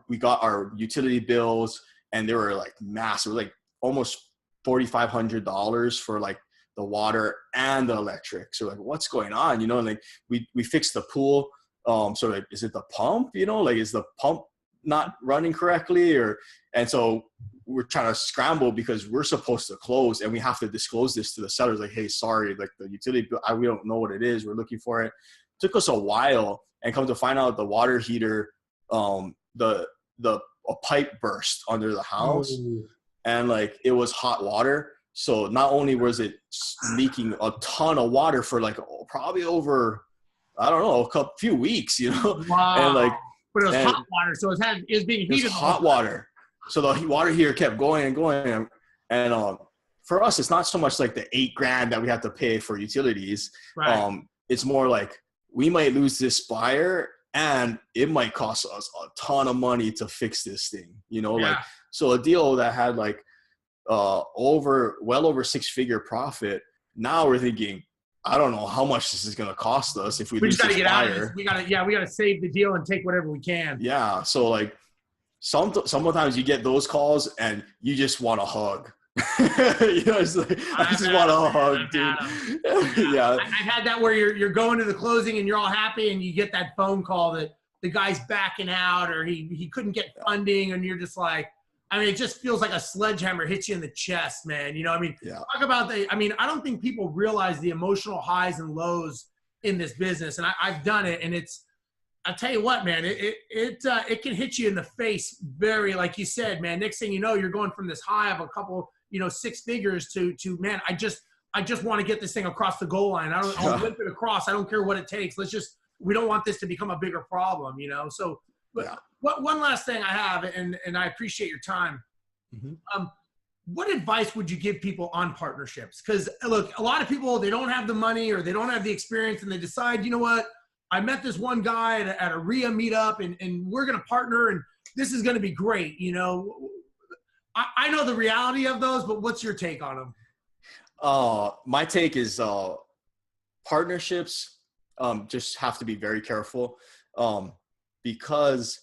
[SPEAKER 4] we got our utility bills, and they were like massive, like almost $4,500 for like the water and the electric. So like, what's going on? You know, like we fixed the pool. So like, is it the pump? You know, like, is the pump not running correctly? And so we're trying to scramble because we're supposed to close, and we have to disclose this to the sellers. Like, hey, sorry, like the utility bill, we don't know what it is. We're looking for it. Took us a while, and come to find out the water heater, a pipe burst under the house. Ooh. And like, it was hot water. So not only was it leaking a ton of water for like probably over, I don't know, a few weeks, you know?
[SPEAKER 3] Wow.
[SPEAKER 4] And like,
[SPEAKER 3] but it was hot water, so it was being heated.
[SPEAKER 4] It was hot water. So the water heater kept going and going. And for us, it's not so much like the $8,000 that we have to pay for utilities.
[SPEAKER 3] Right.
[SPEAKER 4] It's more like we might lose this buyer, and it might cost us a ton of money to fix this thing, you know? Yeah. Like, so a deal that had like well over 6-figure profit. Now we're thinking, I don't know how much this is going to cost us if we lose
[SPEAKER 3] just got to
[SPEAKER 4] this
[SPEAKER 3] get
[SPEAKER 4] buyer.
[SPEAKER 3] out of this. We got to save the deal and take whatever we can.
[SPEAKER 4] Yeah. So like sometimes you get those calls and you just want to hug. You know, it's like, I just want to hug, dude. Yeah.
[SPEAKER 3] I've had that where you're going to the closing and you're all happy, and you get that phone call that the guy's backing out, or he couldn't get funding, and you're just like, I mean, it just feels like a sledgehammer hits you in the chest, man. You know, I mean, talk about I don't think people realize the emotional highs and lows in this business. And I've done it, and I'll tell you what, man, it can hit you in the face very, like you said, man. Next thing you know, you're going from this high of a couple, 6 figures to man, I just want to get this thing across the goal line. I'll whip it across. I don't care what it takes. We don't want this to become a bigger problem, you know? So, but one last thing I have, and I appreciate your time. Mm-hmm. What advice would you give people on partnerships? Because look, a lot of people, they don't have the money or they don't have the experience, and they decide, you know what, I met this one guy at a RIA meetup, and we're going to partner, and this is going to be great. You know, I know the reality of those, but what's your take on them?
[SPEAKER 4] My take is partnerships just have to be very careful, because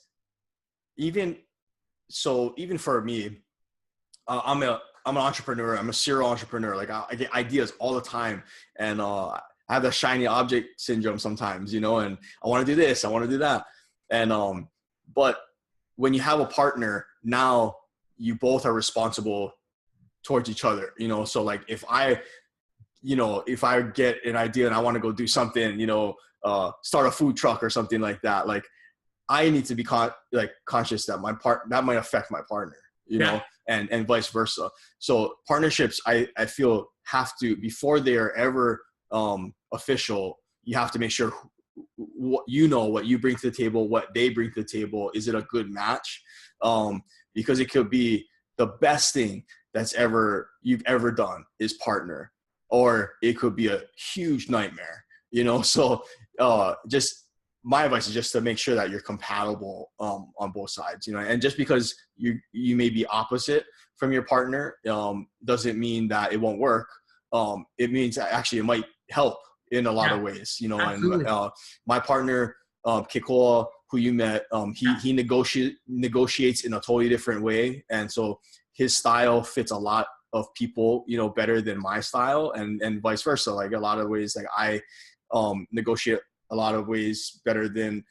[SPEAKER 4] even for me, I'm an entrepreneur. I'm a serial entrepreneur. Like I get ideas all the time, and I have the shiny object syndrome sometimes, you know, and I want to do this, I want to do that. And, but when you have a partner, now you both are responsible towards each other, you know? So like if I if I get an idea and I want to go do something, start a food truck or something like that, like I need to be conscious that that might affect my partner, and vice versa. So partnerships, I feel have to, before they are ever official, you have to make sure what you bring to the table, what they bring to the table. Is it a good match? Because it could be the best thing you've ever done is partner, or it could be a huge nightmare, So just my advice is just to make sure that you're compatible on both sides, and just because you may be opposite from your partner doesn't mean that it won't work. It means that actually it might help in a lot of ways,
[SPEAKER 3] Absolutely.
[SPEAKER 4] And my partner, Kikoa, who you met, he negotiates in a totally different way. And so his style fits a lot of people, better than my style, and vice versa. Like a lot of ways, like I negotiate a lot of ways better than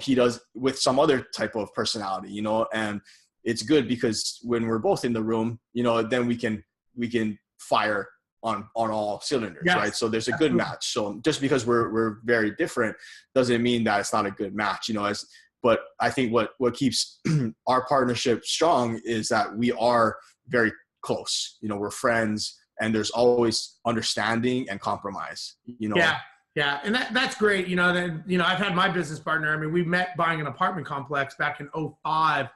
[SPEAKER 4] he does with some other type of personality, and it's good because when we're both in the room, then we can fire on all cylinders, right? So there's a good match. So just because we're very different doesn't mean that it's not a good match, but I think what keeps our partnership strong is that we are very close, we're friends, and there's always understanding and compromise,
[SPEAKER 3] Yeah. And that's great. I've had my business partner. I mean, we met buying an apartment complex back in 2005.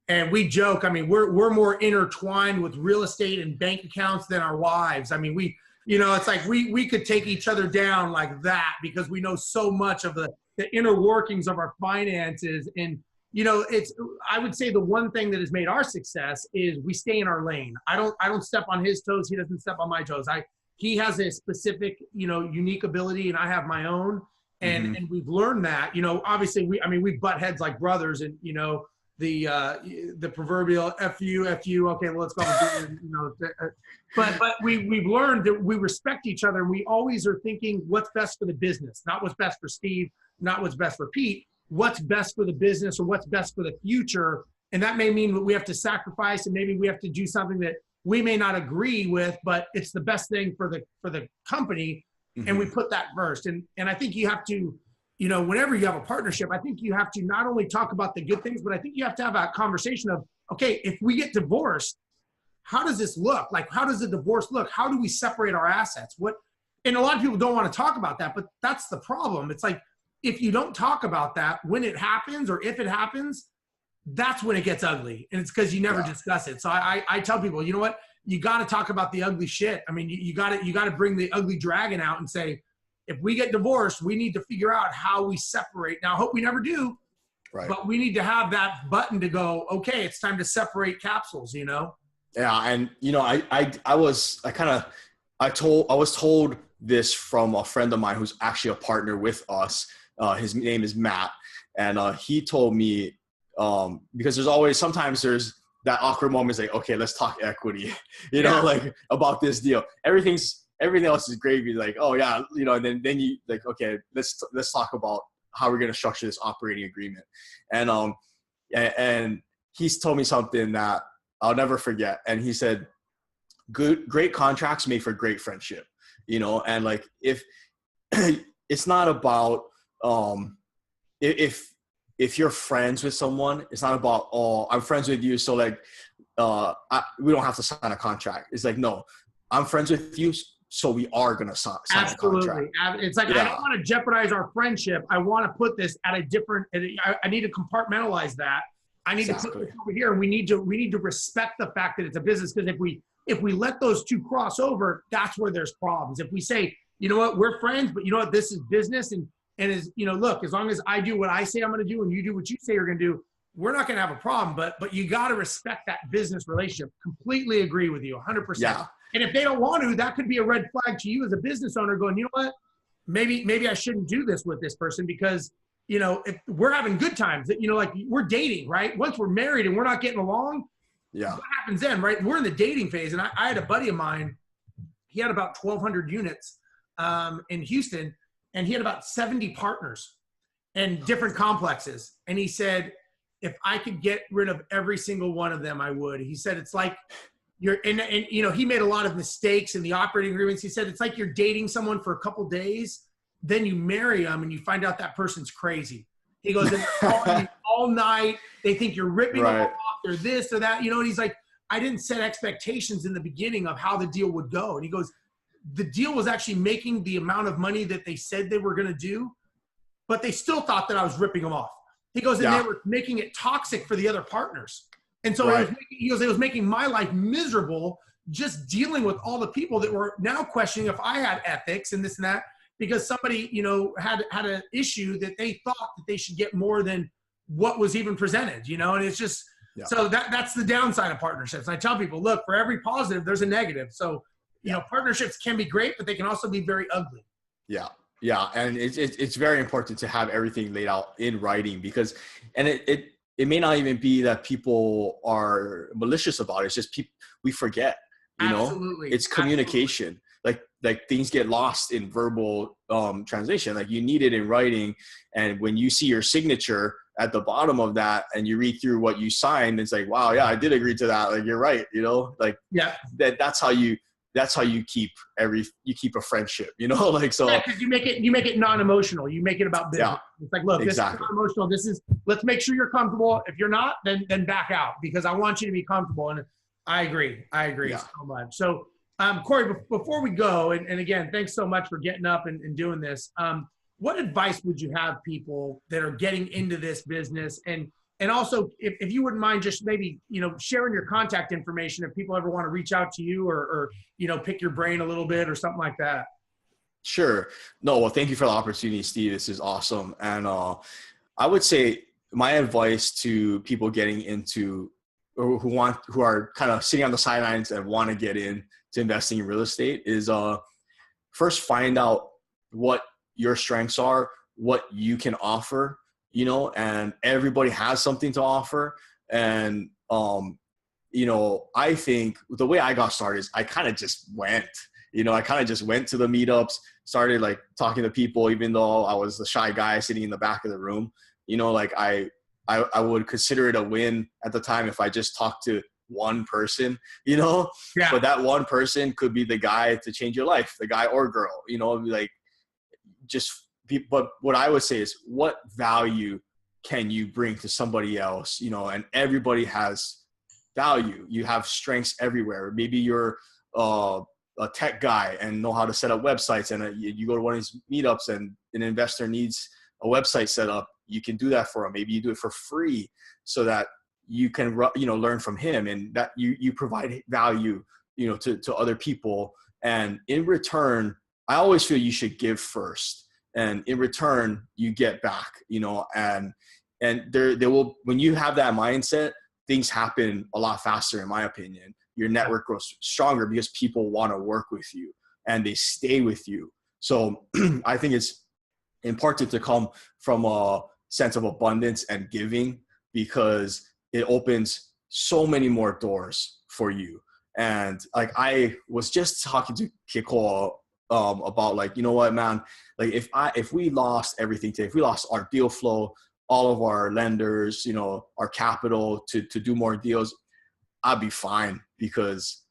[SPEAKER 3] And we joke, I mean, we're more intertwined with real estate and bank accounts than our wives. I mean, it's like we could take each other down like that because we know so much of the inner workings of our finances. And, I would say the one thing that has made our success is we stay in our lane. I don't step on his toes. He doesn't step on my toes. He has a specific, unique ability, and I have my own. And we've learned that, obviously we butt heads like brothers, and, the proverbial F you, okay, well, let's go. But we've learned that we respect each other, and we always are thinking what's best for the business, not what's best for Steve, not what's best for Pete, what's best for the business or what's best for the future. And that may mean that we have to sacrifice, and maybe we have to do something that we may not agree with, but it's the best thing for the company. And we put that first. And I think you have to, whenever you have a partnership, I think you have to not only talk about the good things, but I think you have to have a conversation of, okay, if we get divorced, how does this look? Like, how does the divorce look? How do we separate our assets? And a lot of people don't want to talk about that, but that's the problem. It's like, if you don't talk about that, when it happens, or if it happens, that's when it gets ugly. And it's because you never discuss it. So I tell people, you know what? You got to talk about the ugly shit. I mean, you got to bring the ugly dragon out and say, if we get divorced, we need to figure out how we separate. Now, I hope we never do, but we need to have that button to go, okay, it's time to separate capsules, Yeah.
[SPEAKER 4] And, I was told this from a friend of mine who's actually a partner with us. His name is Matt. And he told me, because sometimes there's that awkward moment, like, okay, let's talk equity, like about this deal. Everything else is gravy. Like, oh yeah, and then you like, okay, let's talk about how we're going to structure this operating agreement. And he's told me something that I'll never forget. And he said, great contracts make for great friendship, and like, if it's not about, if you're friends with someone, it's not about, oh, I'm friends with you, so like, we don't have to sign a contract. It's like, no, I'm friends with you, so we are going to sign a contract.
[SPEAKER 3] It's like, I don't want to jeopardize our friendship. I want to put this at a different, I need to compartmentalize that. I need to put this over here, and we need to respect the fact that it's a business, because if we let those two cross over, that's where there's problems. If we say, you know what, we're friends, but you know what, this is business, and as look, as long as I do what I say I'm going to do and you do what you say you're going to do, we're not going to have a problem. But you got to respect that business relationship. Completely agree with you, 100%. Yeah. And if they don't want to, that could be a red flag to you as a business owner, going, you know what, maybe I shouldn't do this with this person, because if we're having good times, like we're dating, right? Once we're married and we're not getting along, what happens then, right? We're in the dating phase. And I had a buddy of mine, he had about 1,200 units in Houston, and he had about 70 partners and different complexes. And he said, if I could get rid of every single one of them, I would. He said, it's like, and you know, he made a lot of mistakes in the operating agreements. He said, it's like you're dating someone for a couple days, then you marry them and you find out that person's crazy. He goes, and they're calling you all night. They think you're ripping them off, or this or that, you know, and he's like, I didn't set expectations in the beginning of how the deal would go. And he goes, the deal was actually making the amount of money that they said they were going to do, but they still thought that I was ripping them off. He goes, and they were making it toxic for the other partners. And so it was making my life miserable just dealing with all the people that were now questioning if I had ethics and this and that, because somebody, you know, had an issue that they thought that they should get more than what was even presented, you know, and it's just, so that's the downside of partnerships. And I tell people, look, for every positive, there's a negative. So, you know, partnerships can be great, but they can also be very ugly. Yeah.
[SPEAKER 4] Yeah. And it's very important to have everything laid out in writing, because, and it may not even be that people are malicious about it. It's just we forget, you know, it's communication. Like things get lost in verbal translation. Like you need it in writing. And when you see your signature at the bottom of that and you read through what you signed, it's like, wow, yeah, I did agree to that. Like, you're right. You know, like that's how you keep a friendship, you know, like, so
[SPEAKER 3] because you make it non-emotional. You make it about business. It's like, look, this is non-emotional. Let's make sure you're comfortable. If you're not, then back out, because I want you to be comfortable. And I agree so much. So, Cory, before we go, and again, thanks so much for getting up and doing this. What advice would you have people that are getting into this business? And also, if you wouldn't mind just maybe, you know, sharing your contact information if people ever want to reach out to you or you know, pick your brain a little bit or something like that.
[SPEAKER 4] Sure. No, well, thank you for the opportunity, Steve. This is awesome. And I would say my advice to people getting into, or who are kind of sitting on the sidelines and want to get in to investing in real estate is first find out what your strengths are, what you can offer, you know, and everybody has something to offer. And, you know, I think the way I got started is I kind of just went to the meetups, started like talking to people, even though I was the shy guy sitting in the back of the room, you know, like I would consider it a win at the time if I just talked to one person, you know, but that one person could be the guy to change your life, the guy or girl, you know, like but what I would say is, what value can you bring to somebody else, you know, and everybody has value. You have strengths everywhere. Maybe you're a tech guy and know how to set up websites, and you go to one of these meetups and an investor needs a website set up. You can do that for him. Maybe you do it for free so that you can, you know, learn from him, and that you provide value, you know, to other people. And in return, I always feel you should give first, and in return you get back, you know, and there will, when you have that mindset, things happen a lot faster, in my opinion. Your network grows stronger because people want to work with you and they stay with you. So I think it's important to come from a sense of abundance and giving, because it opens so many more doors for you. And like, I was just talking to Kiko about, like, you know what, man, like if we lost everything today, if we lost our deal flow, all of our lenders, you know, our capital to do more deals, I'd be fine, because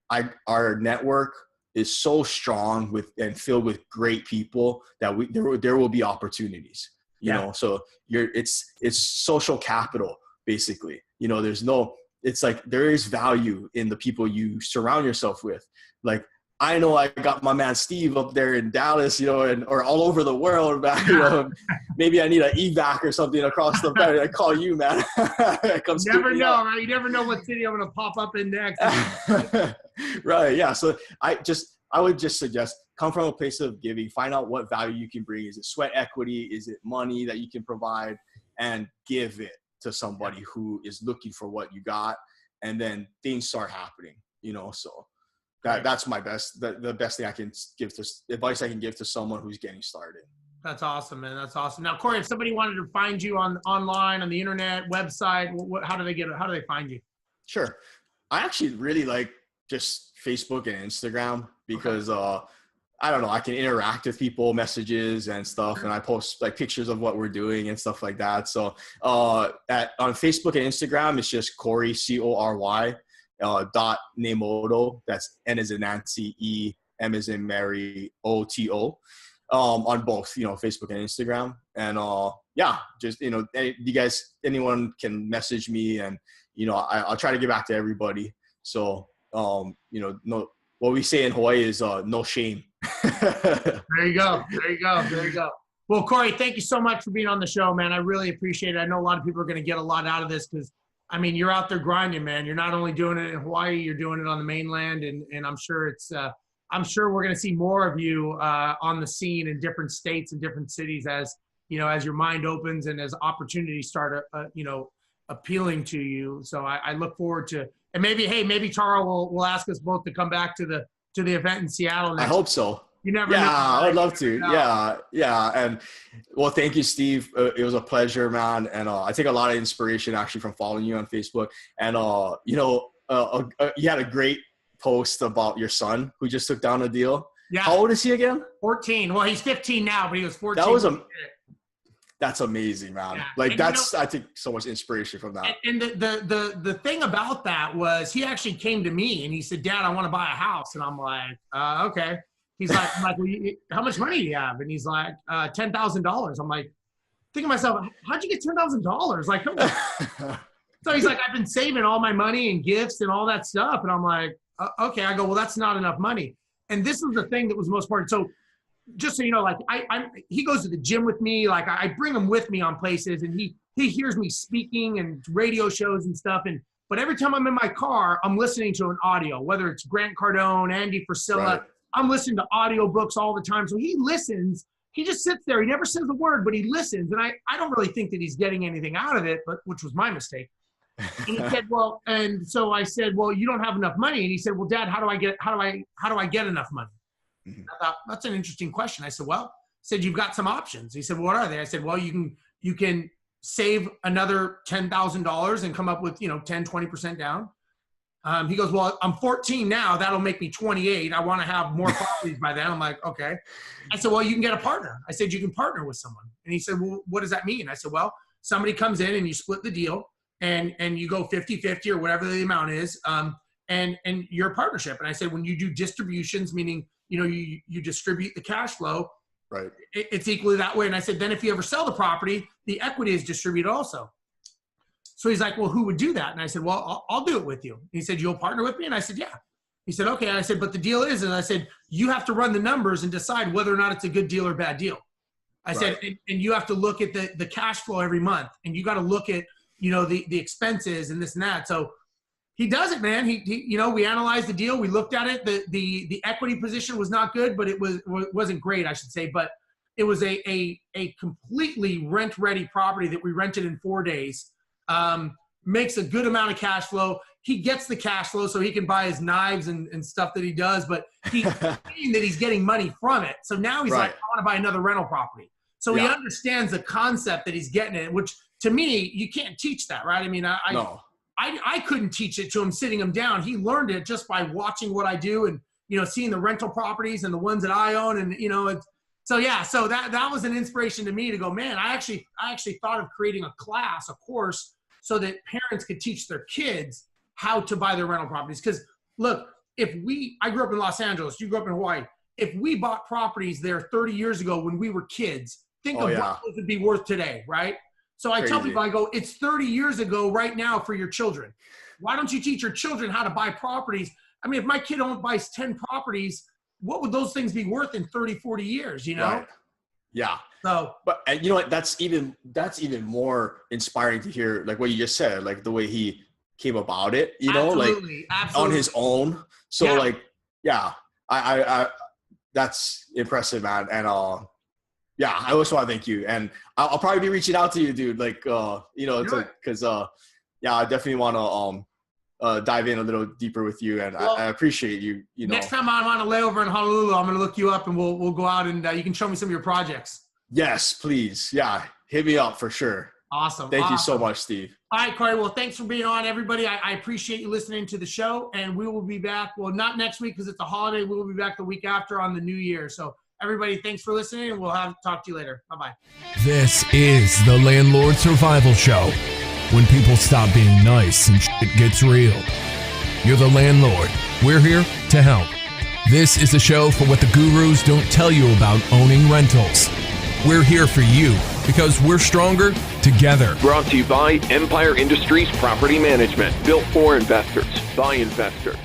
[SPEAKER 4] our network is so strong and filled with great people that there will be opportunities, you know. So it's social capital, basically, you know. It's like there is value in the people you surround yourself with. Like, I know I got my man Steve up there in Dallas, you know, or all over the world, man. You know, maybe I need an evac or something across the bed. I call you, man.
[SPEAKER 3] Never know, right? You never know what city I'm going to pop up in next.
[SPEAKER 4] Right. Yeah. So I would just suggest, come from a place of giving, find out what value you can bring. Is it sweat equity? Is it money that you can provide? And give it to somebody who is looking for what you got. And then things start happening, you know. So that's my best, the best thing I can give advice I can give to someone who's getting started.
[SPEAKER 3] That's awesome, man. That's awesome. Now, Cory, if somebody wanted to find you online, on the internet, website, how do they find you?
[SPEAKER 4] Sure. I actually really like just Facebook and Instagram, because I don't know, I can interact with people, messages and stuff, and I post like pictures of what we're doing and stuff like that. So on Facebook and Instagram, it's just Cory, Cory. dot Nemoto. That's N as in Nancy, E, M as in Mary, O-T-O. On both, Facebook and Instagram. And just, you guys, anyone can message me, and, I'll try to get back to everybody. So, no, what we say in Hawaii is no shame.
[SPEAKER 3] There you go. Well, Cory, thank you so much for being on the show, man. I really appreciate it. I know a lot of people are going to get a lot out of this because, you're out there grinding, man. You're not only doing it in Hawaii, you're doing it on the mainland. And I'm sure I'm sure we're going to see more of you on the scene in different states and different cities as your mind opens and as opportunities start, appealing to you. So I look forward to, and maybe Tara will ask us both to come back to the event in Seattle next.
[SPEAKER 4] I hope so.
[SPEAKER 3] You never know.
[SPEAKER 4] Yeah, I would love to. Yeah. And well, thank you, Steve. It was a pleasure, man. And I take a lot of inspiration actually from following you on Facebook. And you had a great post about your son who just took down a deal.
[SPEAKER 3] Yeah.
[SPEAKER 4] How old is he again?
[SPEAKER 3] 14. Well, he's 15 now, but he was 14.
[SPEAKER 4] That's amazing, man.
[SPEAKER 3] Yeah.
[SPEAKER 4] I take so much inspiration from that.
[SPEAKER 3] And the thing about that was he actually came to me and he said, Dad, I want to buy a house. And I'm like, okay. He's like, well, how much money do you have? And he's like, $10,000. I'm like, thinking to myself, how'd you get $10,000? Like, so he's like, I've been saving all my money and gifts and all that stuff. And I'm like, okay. I go, well, that's not enough money. And this is the thing that was most important. So just so you know, like he goes to the gym with me. Like I bring him with me on places, and he hears me speaking and radio shows and stuff. But every time I'm in my car, I'm listening to an audio, whether it's Grant Cardone, Andy Frisella. Right. I'm listening to audiobooks all the time. So he listens. He just sits there. He never says a word, but he listens. And I don't really think that he's getting anything out of it, which was my mistake. And he said, well, and so I said, well, you don't have enough money. And he said, well, Dad, how do I get enough money? Mm-hmm. I thought, that's an interesting question. I said, well, you've got some options. He said, what are they? I said, well, you can save another $10,000 and come up with, 10, 20% down. He goes, well, I'm 14 now. That'll make me 28. I want to have more properties by then. I'm like, okay. I said, well, you can get a partner. I said, you can partner with someone. And he said, well, what does that mean? I said, well, somebody comes in and you split the deal and you go 50-50 or whatever the amount is. And you're a partnership. And I said, when you do distributions, meaning, you distribute the cash flow, right? It's equally that way. And I said, then if you ever sell the property, the equity is distributed also. So he's like, well, who would do that? And I said, well, I'll do it with you. And he said, you'll partner with me? And I said, yeah. He said, okay. And I said, but the deal is, and I said, you have to run the numbers and decide whether or not it's a good deal or bad deal. I said, and you have to look at the cash flow every month, and you got to look at, the expenses and this and that. So he does it, man. He we analyzed the deal. We looked at it. The equity position was not good, but it wasn't great, I should say. But it was a completely rent-ready property that we rented in 4 days. Makes a good amount of cash flow. He gets the cash flow so he can buy his knives and stuff that he does, but he's saying that he's getting money from it. So now he's like, I want to buy another rental property. So he understands the concept that he's getting it, which to me, you can't teach that, right? I mean, I couldn't teach it to him, sitting him down. He learned it just by watching what I do and, seeing the rental properties and the ones that I own. And, so that was an inspiration to me to go, man, I actually thought of creating a course so that parents could teach their kids how to buy their rental properties. Because look, I grew up in Los Angeles, you grew up in Hawaii. If we bought properties there 30 years ago when we were kids, think of what those would be worth today, right? So I tell people, I go, it's 30 years ago right now for your children. Why don't you teach your children how to buy properties? I mean, if my kid buys 10 properties, what would those things be worth in 30, 40 years, Right.
[SPEAKER 4] Yeah.
[SPEAKER 3] So,
[SPEAKER 4] but and you know what? That's even more inspiring to hear, like what you just said, like the way he came about it,
[SPEAKER 3] absolutely.
[SPEAKER 4] On his own. So I that's impressive, man. And I just want to thank you. And I'll probably be reaching out to you, dude. Like because I definitely want to dive in a little deeper with you, and I appreciate you.
[SPEAKER 3] Next time I'm on a layover in Honolulu, I'm going to look you up, and we'll go out and you can show me some of your projects.
[SPEAKER 4] Yes, please. Yeah, hit me up for sure.
[SPEAKER 3] Awesome.
[SPEAKER 4] Thank you so much, Steve.
[SPEAKER 3] All right, Cory. Well, thanks for being on, everybody. I appreciate you listening to the show, and we will be back. Well, not next week because it's a holiday. We will be back the week after on the New Year. So, everybody, thanks for listening, and we'll talk to you later. Bye-bye.
[SPEAKER 1] This is the Landlord Survival Show. When people stop being nice and shit gets real. You're the landlord. We're here to help. This is the show for what the gurus don't tell you about owning rentals. We're here for you because we're stronger together.
[SPEAKER 2] Brought to you by Empire Industries Property Management. Built for investors, by investors.